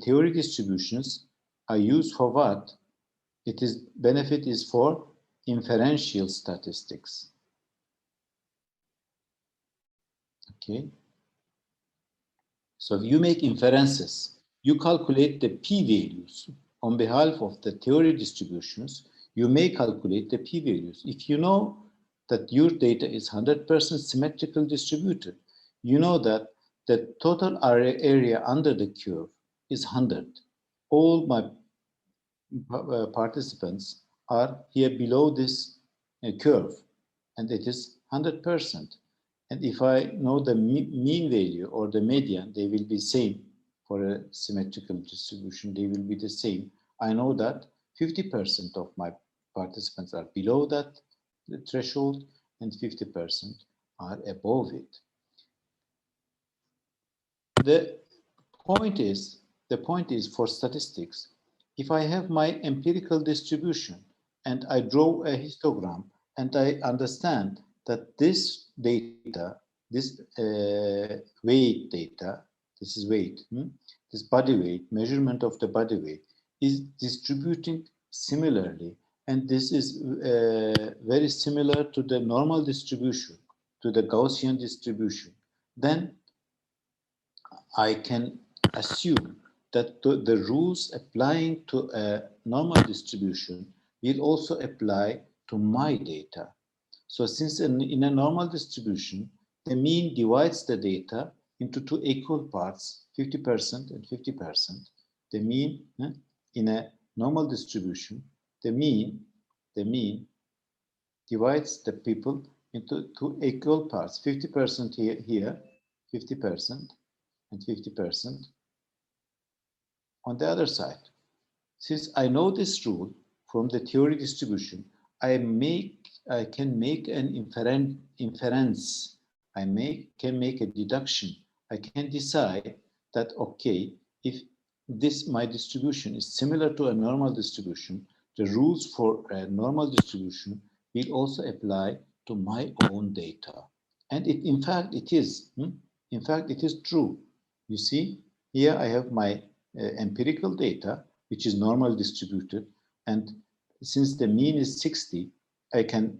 theory distributions are used for what? Benefit is for inferential statistics. Okay. So if you make inferences, you calculate the p-values on behalf of the theory distributions. You may calculate the p-values. If you know that your data is 100% symmetrical distributed, you know that the total area under the curve is 100. All my participants are here below this curve, and it is 100%. And if I know the mean value or the median, they will be same for a symmetrical distribution. They will be the same. I know that 50% of my participants are below that threshold and 50% are above it. The point is for statistics, if I have my empirical distribution and I draw a histogram and I understand that this data, this weight data, this is weight, this body weight, measurement of the body weight is distributing similarly, and this is very similar to the normal distribution, to the Gaussian distribution, then I can assume that the rules applying to a normal distribution will also apply to my data. So since in a normal distribution, the mean divides the data into two equal parts, 50% and 50%. The mean in a normal distribution, the mean divides the people into two equal parts, 50% here, 50% and 50% on the other side. Since I know this rule from the theory distribution, I can make an inference. Can make a deduction. I can decide that, okay, if my distribution is similar to a normal distribution, the rules for a normal distribution will also apply to my own data. And in fact, it is. In fact, it is true. You see, here I have my empirical data, which is normal distributed, and since the mean is 60, I can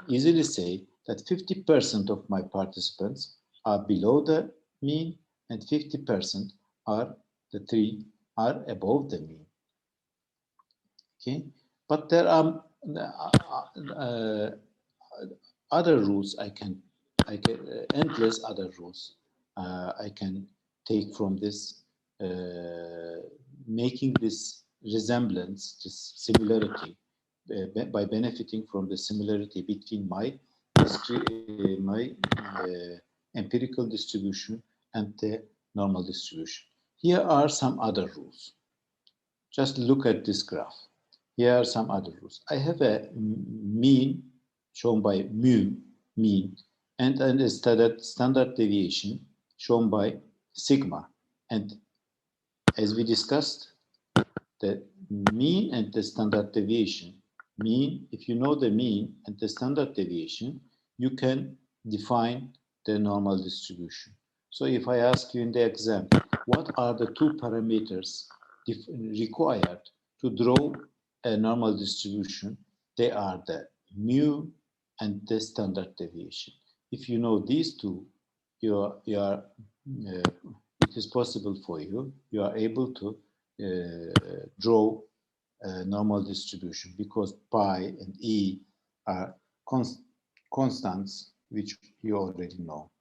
easily say that 50% of my participants are below the mean, and 50% are above the mean. Okay, but there are other rules. I can endless other rules I can take from this, making this resemblance, this similarity, by benefiting from the similarity between my empirical distribution and the normal distribution. Here are some other rules. Just look at this graph. Here are some other rules. I have a mean shown by mu, mean, and a standard deviation shown by sigma. And as we discussed, the mean and the standard deviation, if you know the mean and the standard deviation, you can define the normal distribution. So if I ask you in the exam, what are the two parameters required to draw a normal distribution? They are the mu and the standard deviation. If you know these two, it is possible for you. You are able to draw a normal distribution, because pi and e are constants which you already know.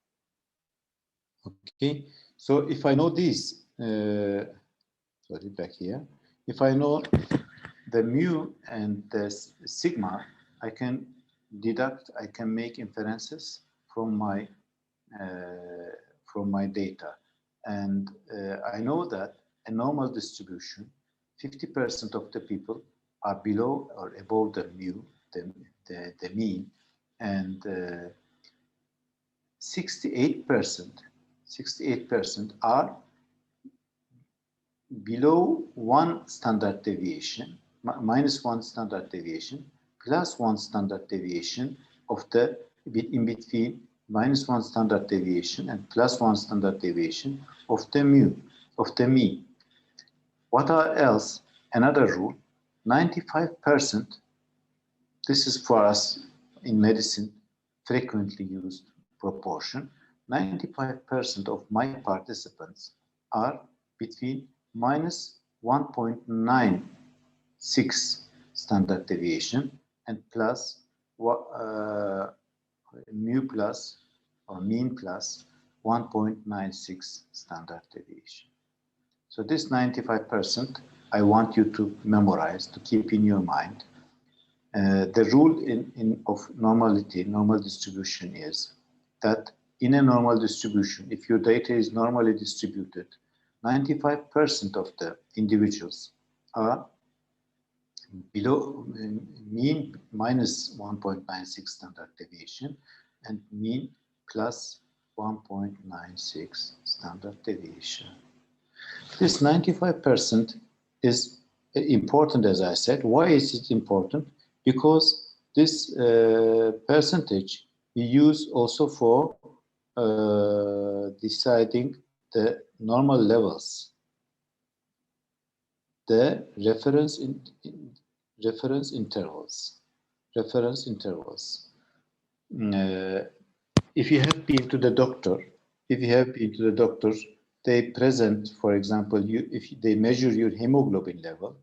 Okay, so if I know these, sorry, back here, if I know the mu and the sigma, I can make inferences from my data, and I know that a normal distribution, 50% of the people are below or above the mu, the mean, and 68% are below one standard deviation, minus one standard deviation, plus one standard deviation of the in between minus one standard deviation and plus one standard deviation of the mean. What are else? Another rule, 95%, this is for us in medicine frequently used proportion, 95% of my participants are between minus 1.96 standard deviation and plus mu plus or mean plus 1.96 standard deviation. So this 95% I want you to memorize, to keep in your mind. The rule of normal distribution is that in a normal distribution, if your data is normally distributed, 95% of the individuals are below mean minus 1.96 standard deviation and mean plus 1.96 standard deviation. This 95% is important, as I said. Why is it important? Because this percentage we use also for deciding the normal levels, the reference intervals. if you have been to the doctor, they present, for example, if they measure your hemoglobin level,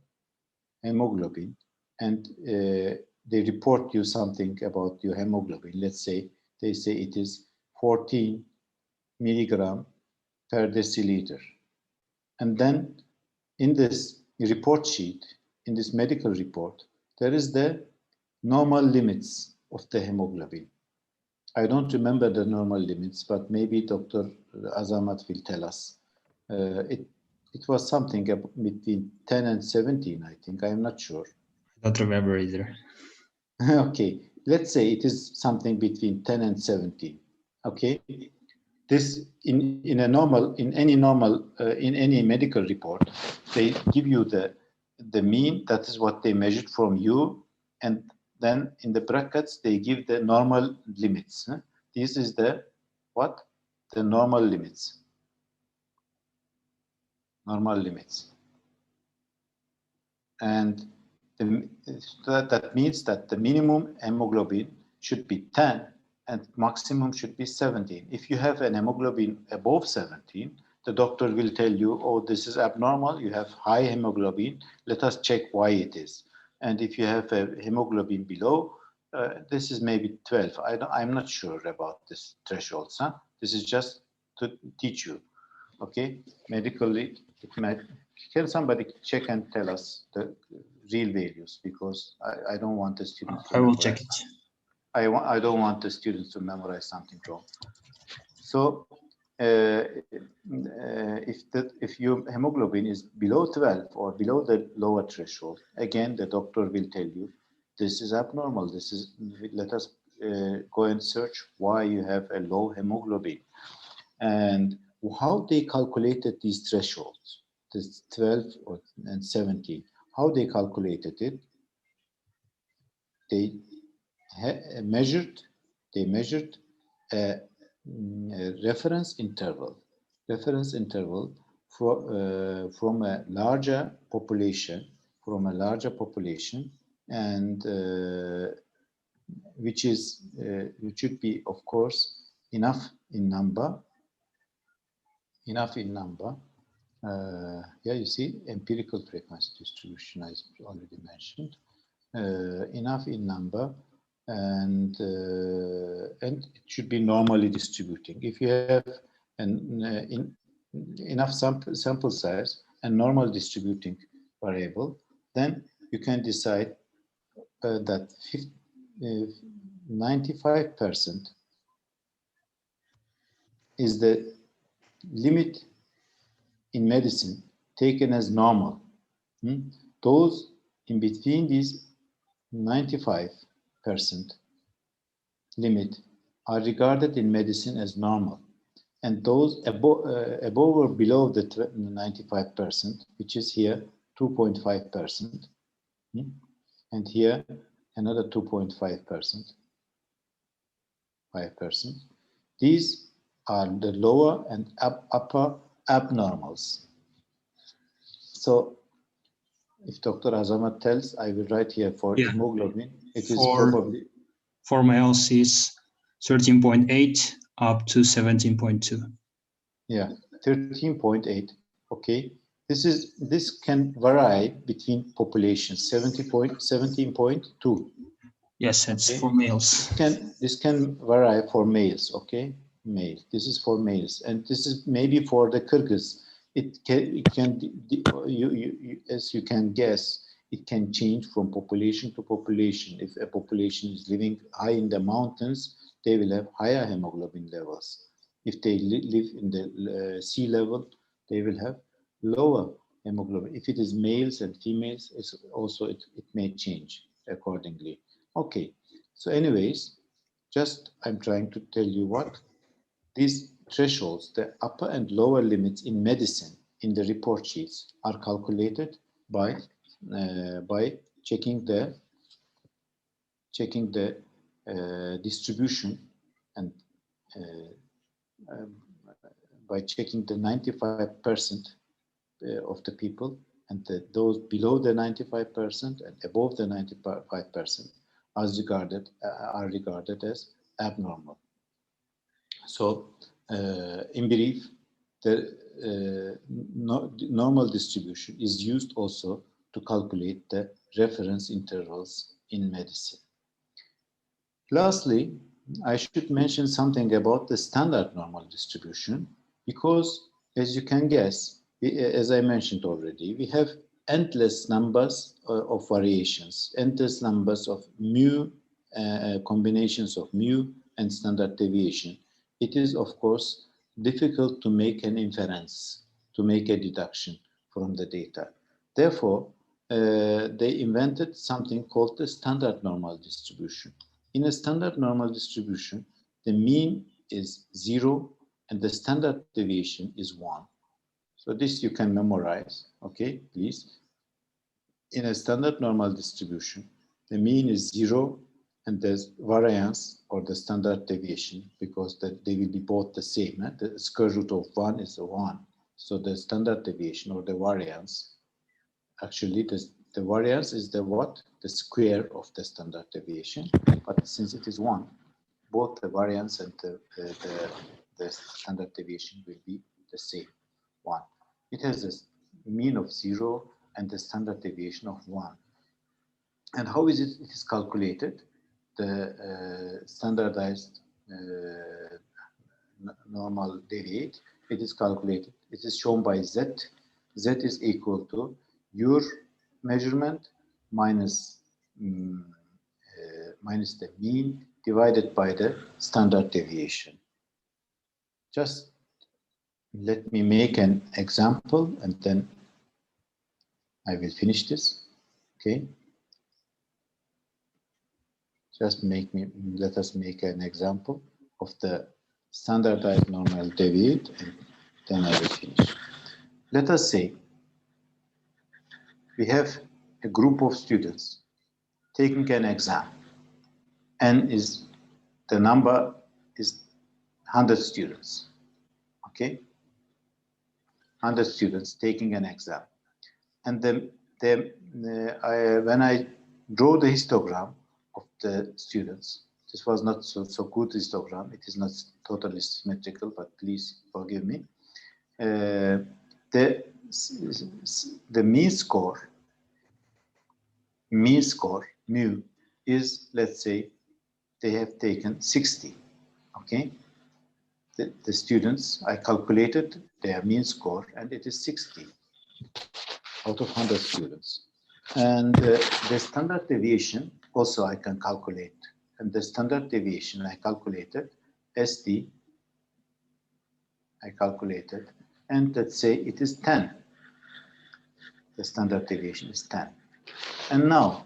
and they report you something about your hemoglobin. Let's say they say it is 14 milligram per deciliter. And then in this report sheet, in this medical report, there is the normal limits of the hemoglobin. I don't remember the normal limits, but maybe Dr. Azamat will tell us. It was something between 10 and 17, I think. I'm not sure. I don't remember either. Okay, let's say it is something between 10 and 17. Okay, this in any medical report, they give you the mean. That is what they measured from you, and then in the brackets they give the normal limits. This is the what? The normal limits. Normal limits. And that means that the minimum hemoglobin should be 10 and maximum should be 17. If you have an hemoglobin above 17, the doctor will tell you, oh, this is abnormal, you have high hemoglobin, let us check why it is. And if you have a hemoglobin below, this is maybe 12. I'm not sure about this thresholds. Huh? This is just to teach you. Okay, medically, can somebody check and tell us the real values, because I don't want the students to I will check it. I don't want the students to memorize something wrong. So if your hemoglobin is below 12 or below the lower threshold, again the doctor will tell you this is abnormal. This is, let us go and search why you have a low hemoglobin. And how they calculated these thresholds, this 12 and 17, how they calculated it, they measured a reference interval from a larger population, and which should be, of course, enough in number. Yeah, you see, empirical frequency distribution I already mentioned. Enough in number, and it should be normally distributing. If you have enough sample size and normal distributing variable, then you can decide that 95% is the limit in medicine taken as normal. Those in between these 95% limit are regarded in medicine as normal, and those above or below the 95%, which is here 2.5%, and here another 2.5%, 5%. These are the lower and upper abnormals. So if Dr. Azamat tells, I will write here for hemoglobin. It is probably for males is 13.8 up to 17.2. Yeah, 13.8. Okay, this can vary between populations. 17.2. Yes, it's for males. This can vary for males. Okay, male. This is for males, and this is maybe for the Kyrgyz. It can as you can guess, it can change from population to population. If a population is living high in the mountains, they will have higher hemoglobin levels. If they live in the sea level, they will have lower hemoglobin. If it is males and females, it may change accordingly. Okay, so anyways, just I'm trying to tell you what these thresholds, the upper and lower limits in medicine in the report sheets, are calculated by checking the distribution and by checking the 95% of the people, and those below the 95% and above the 95% are regarded as abnormal. So, in brief, the normal distribution is used also to calculate the reference intervals in medicine. Lastly, I should mention something about the standard normal distribution, because as you can guess, as I mentioned already, we have endless numbers of variations, endless numbers of mu, combinations of mu and standard deviation. It is, of course, difficult to make an inference, to make a deduction from the data. Therefore, they invented something called the standard normal distribution. In a standard normal distribution, the mean is 0 and the standard deviation is 1. So this you can memorize, okay, please. In a standard normal distribution, the mean is 0 and there's variance or the standard deviation, because they will be both the same. The square root of 1 is a 1. So the standard deviation or the variance, actually the variance is the what? The square of the standard deviation. But since it is 1, both the variance and the standard deviation will be the same, 1. It has a mean of 0 and the standard deviation of 1. And how is it? It is calculated. The standardized normal deviate, it is calculated. It is shown by Z. Z is equal to your measurement minus the mean divided by the standard deviation. Just let me make an example and then I will finish this. Okay. Just let us make an example of the standardized normal deviate and then I will finish. Let us say we have a group of students taking an exam. N is, the number is 100 students, okay? 100 students taking an exam. And then when I draw the histogram of the students, this was not so good histogram, it is not totally symmetrical, but please forgive me. The mean score, mu, is, let's say, they have taken 60, okay? The students, I calculated their mean score, and it is 60 out of 100 students. And the standard deviation also I can calculate. And the standard deviation I calculated, SD, I calculated, and let's say it is 10. The standard deviation is 10. And now,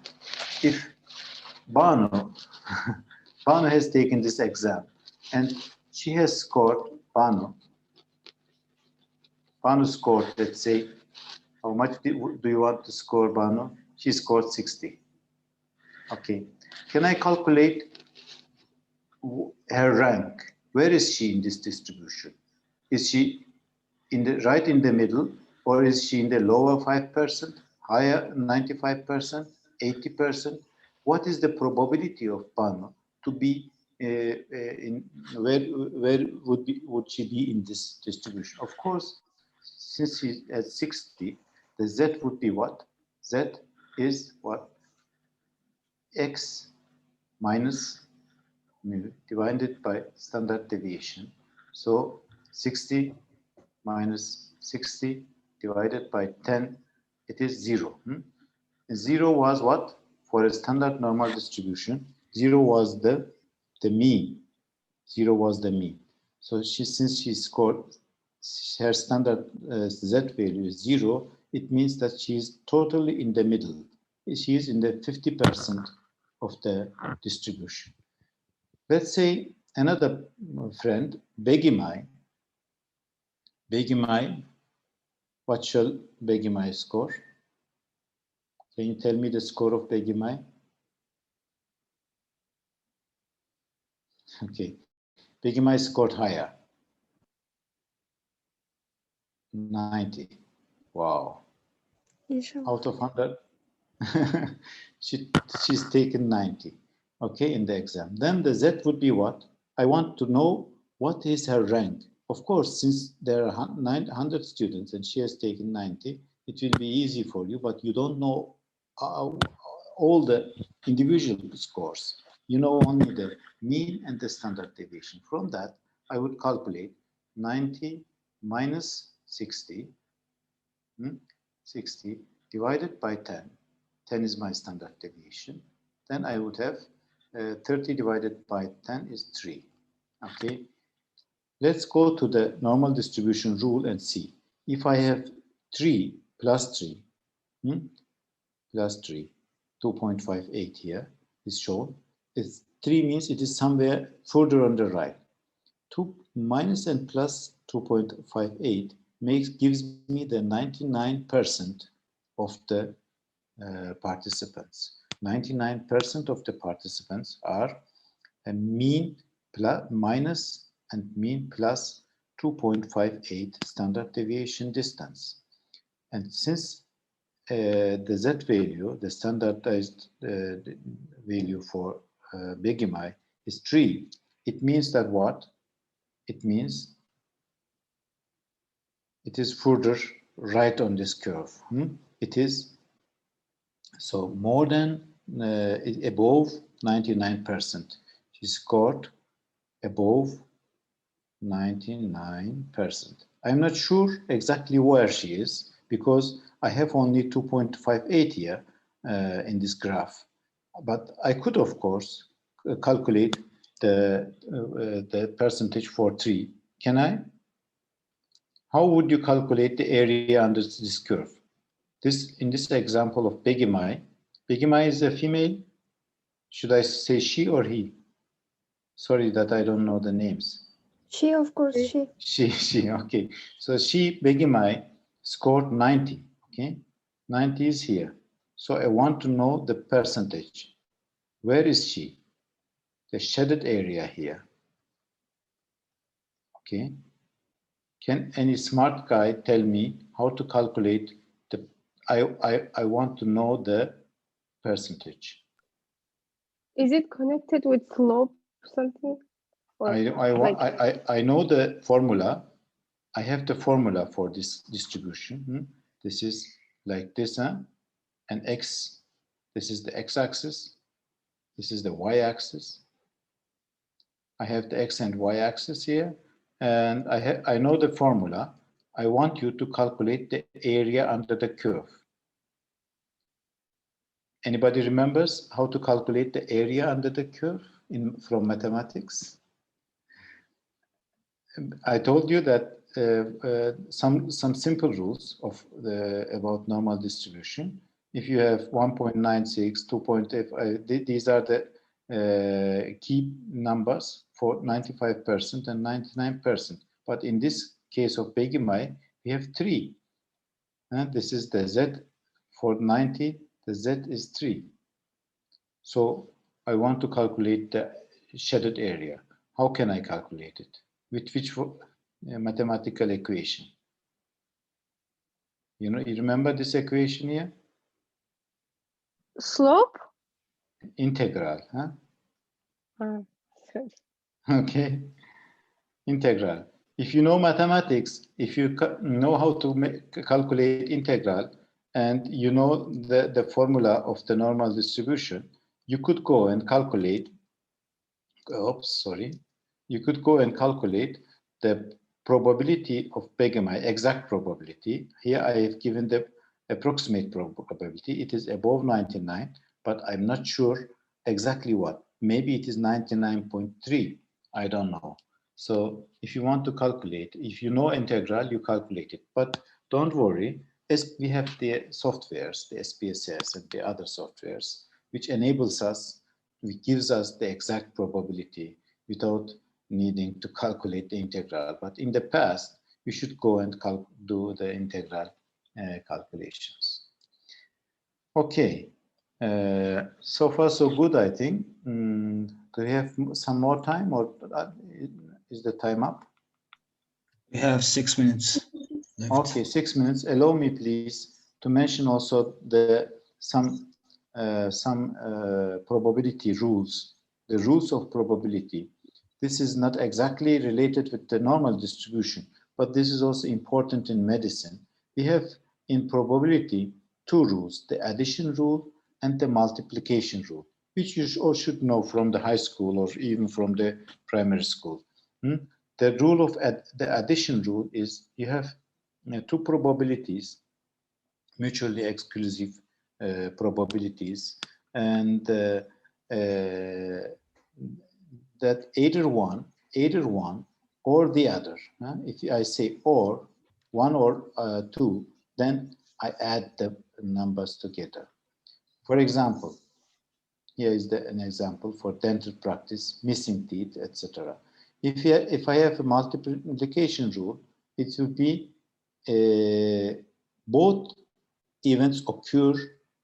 if Banu has taken this exam, and she has scored, Banu scored, let's say, how much do you want to score, Banu? She scored 60. Okay. Can I calculate her rank? Where is she in this distribution? Is she right in the middle, or is she in the lower 5%, higher 95%, 80%? What is the probability of Banu to be where would she be in this distribution? Of course, since she's at 60, the Z would be what? Z is what? X minus mu divided by standard deviation. So 60 minus 60 divided by 10, it is 0. 0 was what? For a standard normal distribution, 0 was the mean. 0 was the mean. So since she scored, her standard Z value is 0, it means that she is totally in the middle. She is in the 50% of the distribution. Let's say another friend, Begimai. Begimai, what shall Begimai score? Can you tell me the score of Begimai? Okay, Begimai scored higher. 90. Wow. Out of 100, she's taken 90, okay, in the exam. Then the Z would be what? I want to know what is her rank? Of course, since there are 900 students and she has taken 90, it will be easy for you, but you don't know all the individual scores. You know only the mean and the standard deviation. From that, I would calculate 90 minus 60, 60 divided by 10. 10 is my standard deviation. Then I would have 30 divided by 10 is 3. Okay. Let's go to the normal distribution rule and see. If I have 3 plus 3, plus 3, 2.58 here is shown. It's 3 means it is somewhere further on the right. 2 minus and plus 2.58 gives me the 99% of the participants. 99% of the participants are a mean plus minus and mean plus 2.58 standard deviation distance. And since the Z value, the standardized value for BMI is 3, it means that what? It means it is further right on this curve. It is so more than above 99%. She scored above 99%. I'm not sure exactly where she is because I have only 2.58 here in this graph. But I could, of course, calculate the percentage for 3. Can I? How would you calculate the area under this curve? In this example of BMI is a female. Should I say she or he? Sorry that I don't know the names. She, of course, she. She, okay. So BMI scored 90, okay? 90 is here. So I want to know the percentage. Where is she? The shaded area here. Okay. Can any smart guy tell me how to calculate the, I want to know the percentage. Is it connected with slope or something? Or I know the formula. I have the formula for this distribution. This is like this, and x. This is the x-axis. This is the y-axis. I have the x and y-axis here, and I know the formula. I want you to calculate the area under the curve. Anybody remembers how to calculate the area under the curve from mathematics? I told you that some simple rules of about normal distribution. If you have 1.96, 2.8, these are the key numbers for 95% and 99%. But in this case of BMI, we have 3. And this is the Z for 90. The Z is 3. So I want to calculate the shaded area. How can I calculate it? With which mathematical equation? You remember this equation here? slope? Integral, huh? Sorry. Okay. Integral. If you know mathematics, if you know how to calculate integral, and you know the formula of the normal distribution, you could go and calculate. Oops, sorry. You could go and calculate the probability of BMI, exact probability. Here I have given the approximate probability. It is above 99, but I'm not sure exactly what. Maybe it is 99.3. I don't know. So if you want to calculate, if you know integral, you calculate it. But don't worry, as we have the softwares, the SPSS and the other softwares, which enables us, which gives us the exact probability without needing to calculate the integral. But in the past, you should go and do the integral calculations. Okay, so far so good, I think. Do we have some more time, or is the time up? We have 6 minutes left. Okay, 6 minutes. Allow me, please, to mention also some probability rules, the rules of probability. This is not exactly related with the normal distribution, but this is also important in medicine. We have in probability two rules, the addition rule and the multiplication rule, which you all should know from the high school or even from the primary school. The rule of the addition rule is you have two probabilities, mutually exclusive probabilities, and that either one or the other. If I say or, one or two, then I add the numbers together. For example, here is an example for dental practice, missing teeth, etc. If I have a multiplication rule, it will be both events occur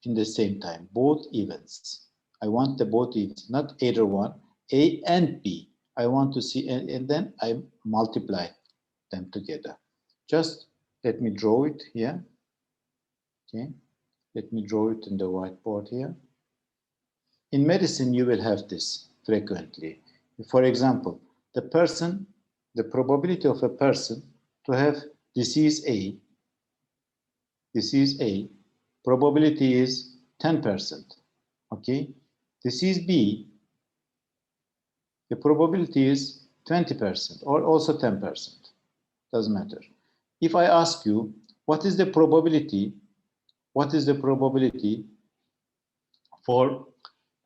in the same time, both events. I want the both events, not either one, A and B. I want to see, and then I multiply them together. Just let me draw it here. Okay, let me draw it in the whiteboard here. In medicine, you will have this frequently. For example, the probability of a person to have disease A, probability is 10%. Okay, disease B, the probability is 20% or also 10%. Doesn't matter. If I ask you, what is the probability for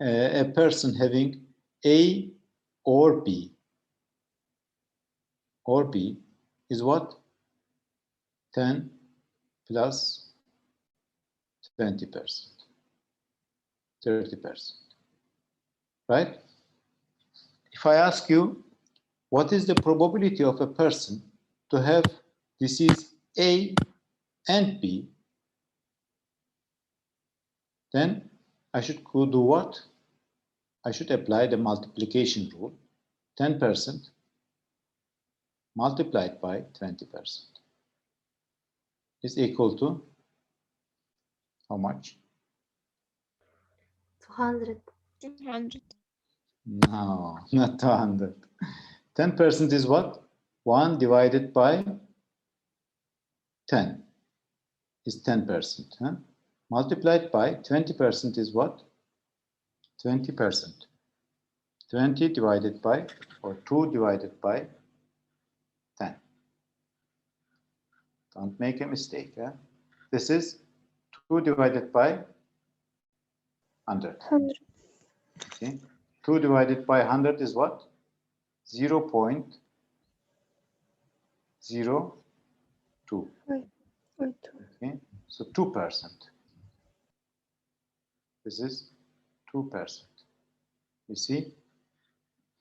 a person having A or B? Or B is what? 10 plus 20%, 30%, right? If I ask you, what is the probability of a person to have disease A and B, then I should go do what? I should apply the multiplication rule. 10% multiplied by 20% is equal to how much? 200. 200. No, not 200. 10% is what? 1 divided by 10 is 10%. Huh? Multiplied by 20% is what? 20%. 20 divided by, or 2 divided by 10. Don't make a mistake. Huh? This is 2 divided by 100. 100. Okay. 2 divided by 100 is what? 0.02. Okay. So 2%. This is 2%. You see,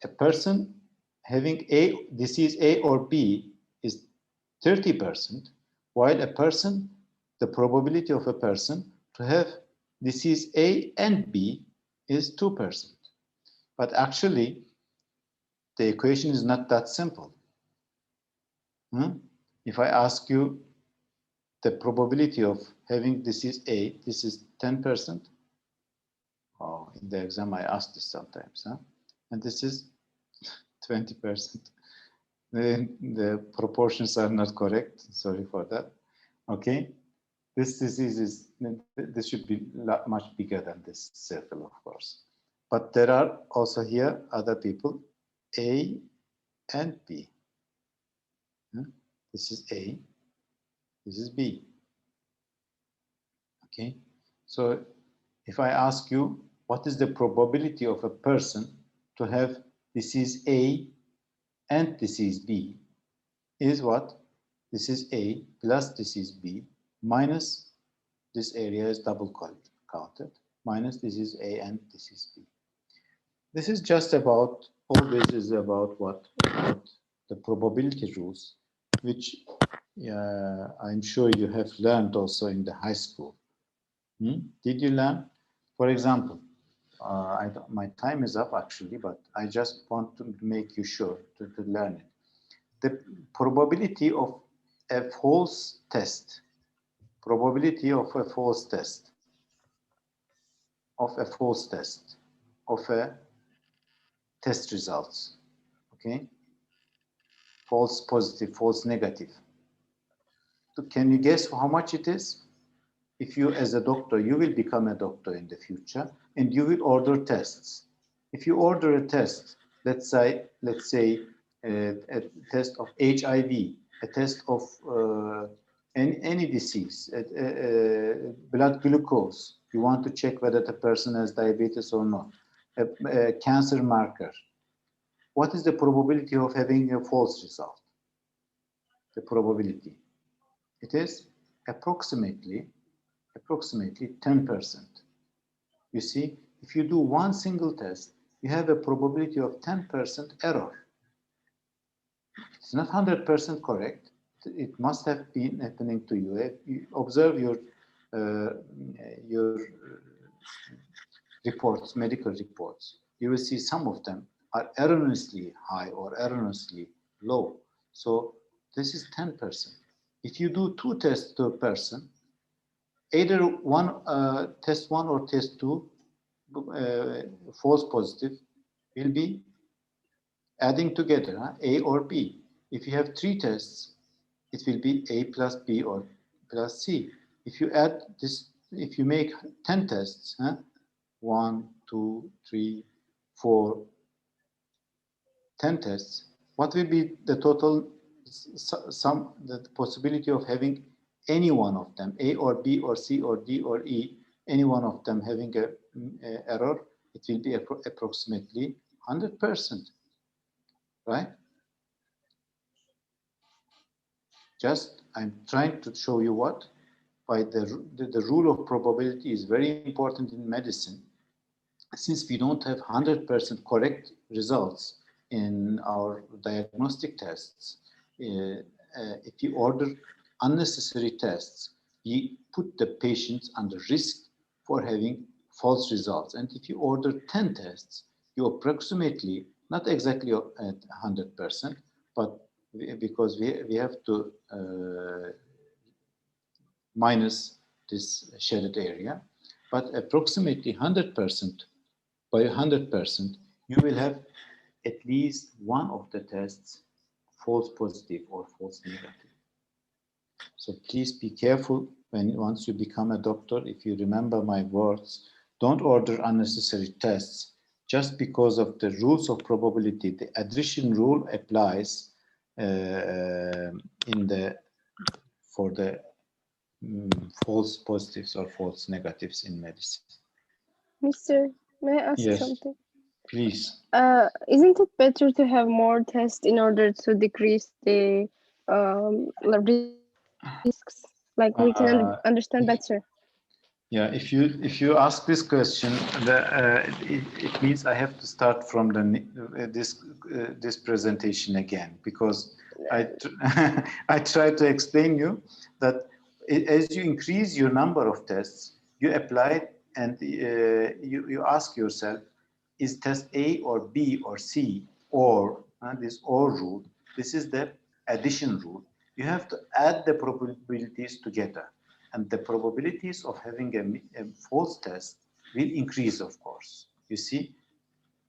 a person having disease A or B is 30%, while the probability of a person to have disease A and B is 2%. But actually, the equation is not that simple. If I ask you the probability of having disease A, this is 10%. Oh, in the exam, I ask this sometimes. And this is 20%. The proportions are not correct. Sorry for that. Okay. This disease this should be much bigger than this circle, of course. But there are also here other people, A and B. This is A, this is B. Okay. So if I ask you, what is the probability of a person to have disease A and disease B, is what? This is A plus this is B minus this area is double counted minus this is A and this is B. This is just about, all this is about what the probability rules, which I'm sure you have learned also in the high school. Did you learn? For example, my time is up actually, but I just want to make you sure to learn it. The probability of a false test, of a test results. okay? False positive, false negative. So can you guess how much it is? If you, as a doctor, you will become a doctor in the future, and you will order tests. If you order a test, let's say a test of HIV, a test of any disease, blood glucose, you want to check whether the person has diabetes or not, a cancer marker. What is the probability of having a false result? The probability. It is approximately 10%. You see, if you do one single test, you have a probability of 10% error. It's not 100% correct. It must have been happening to you. You observe your reports, medical reports. You will see some of them are erroneously high or erroneously low. So this is 10%. If you do two tests to a person, either test one or test two, false positive, will be adding together, A or B. If you have three tests, it will be A plus B or plus C. If you add this, if you make 10 tests, 1, 2, 3, 4, 10 tests, what will be the total the possibility of having any one of them, A or B or C or D or E, any one of them having a error? It will be approximately 100%, right? Just, I'm trying to show you what, by the rule of probability is very important in medicine. Since we don't have 100% correct results in our diagnostic tests, if you order unnecessary tests, you put the patients under risk for having false results. And if you order 10 tests, you approximately, not exactly at 100%, but because we have to minus this shaded area, but approximately 100%, by 100%, you will have at least one of the tests false positive or false negative. So please be careful once you become a doctor. If you remember my words, don't order unnecessary tests just because of the rules of probability. The addition rule applies for the false positives or false negatives in medicine. Mister, may I ask Yes, something? please. Isn't it better to have more tests in order to decrease the risks? Like we can understand better. Yeah, if you ask this question, it means I have to start from this presentation again, because I try to explain you that as you increase your number of tests, you apply and you ask yourself, is test A or B or C or this OR rule? This is the addition rule. You have to add the probabilities together. And the probabilities of having a false test will increase, of course. You see,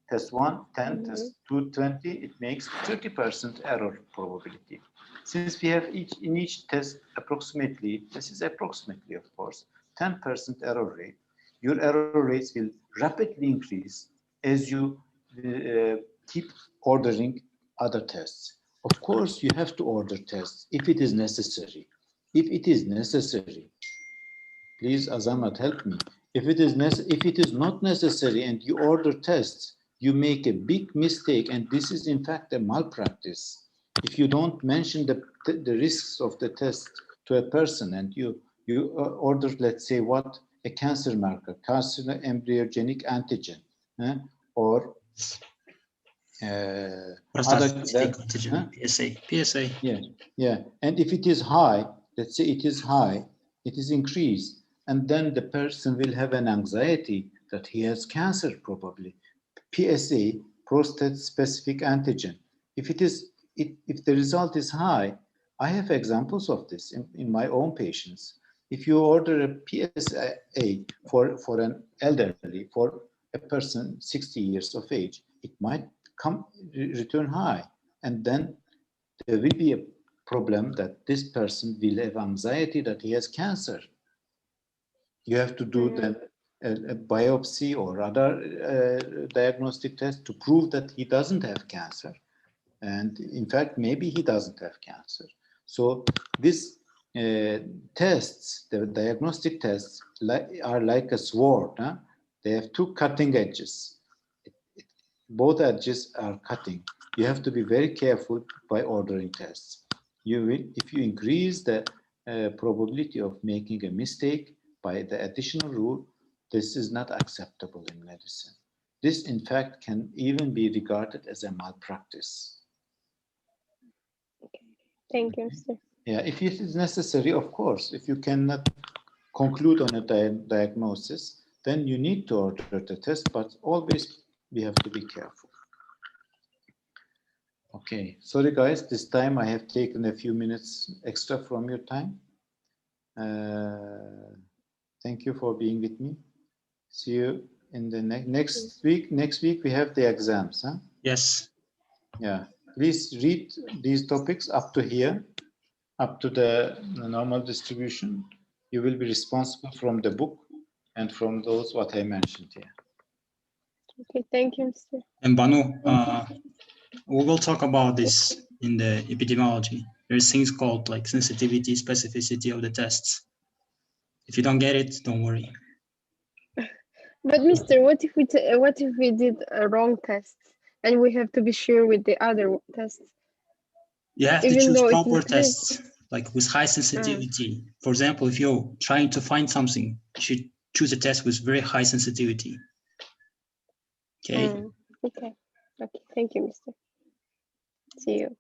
test 1, 10, test 2, 20, it makes 30% error probability. Since we have in each test approximately, this is approximately, of course, 10% error rate, your error rates will rapidly increase as you keep ordering other tests. Of course, you have to order tests if it is necessary. If it is necessary, please, Azamat, help me. If it is not necessary and you order tests, you make a big mistake, and this is in fact a malpractice. If you don't mention the risks of the test to a person and you order, let's say, what, a cancer marker, carcinoembryogenic antigen, or prostatic antigen, PSA. Yeah. And if it is high, let's say it is high, it is increased, and then the person will have an anxiety that he has cancer probably. PSA, prostate specific antigen. If the result is high, I have examples of this in my own patients. If you order a PSA for an elderly, for a person 60 years of age, it might return high. And then there will be a problem that this person will have anxiety that he has cancer. You have to do then a biopsy or other diagnostic test to prove that he doesn't have cancer. And in fact, maybe he doesn't have cancer. So these tests, the diagnostic tests, are like a sword. Huh? They have two cutting edges. Both edges are cutting. You have to be very careful by ordering tests. You will, if you increase the probability of making a mistake by the additional rule, this is not acceptable in medicine. This, in fact, can even be regarded as a malpractice. Okay. Thank you, sir. Yeah, if it is necessary, of course. If you cannot conclude on a diagnosis, then you need to order the test, but always we have to be careful. Okay, sorry guys, this time I have taken a few minutes extra from your time. Thank you for being with me. See you in the next week. Next week we have the exams, huh? Yes. Yeah, please read these topics up to here, up to the normal distribution. You will be responsible from the book and from those what I mentioned here. Okay, thank you, sir. And Banu, we will talk about this in the epidemiology. There's things called like sensitivity, specificity of the tests. If you don't get it, don't worry. But Mister, what if we did a wrong test and we have to be sure with the other tests? You have to Even choose though it proper is clear. tests, like with high sensitivity. For example, if you're trying to find something, you should choose a test with very high sensitivity. Okay. Okay. Okay. Thank you, Mister. See you.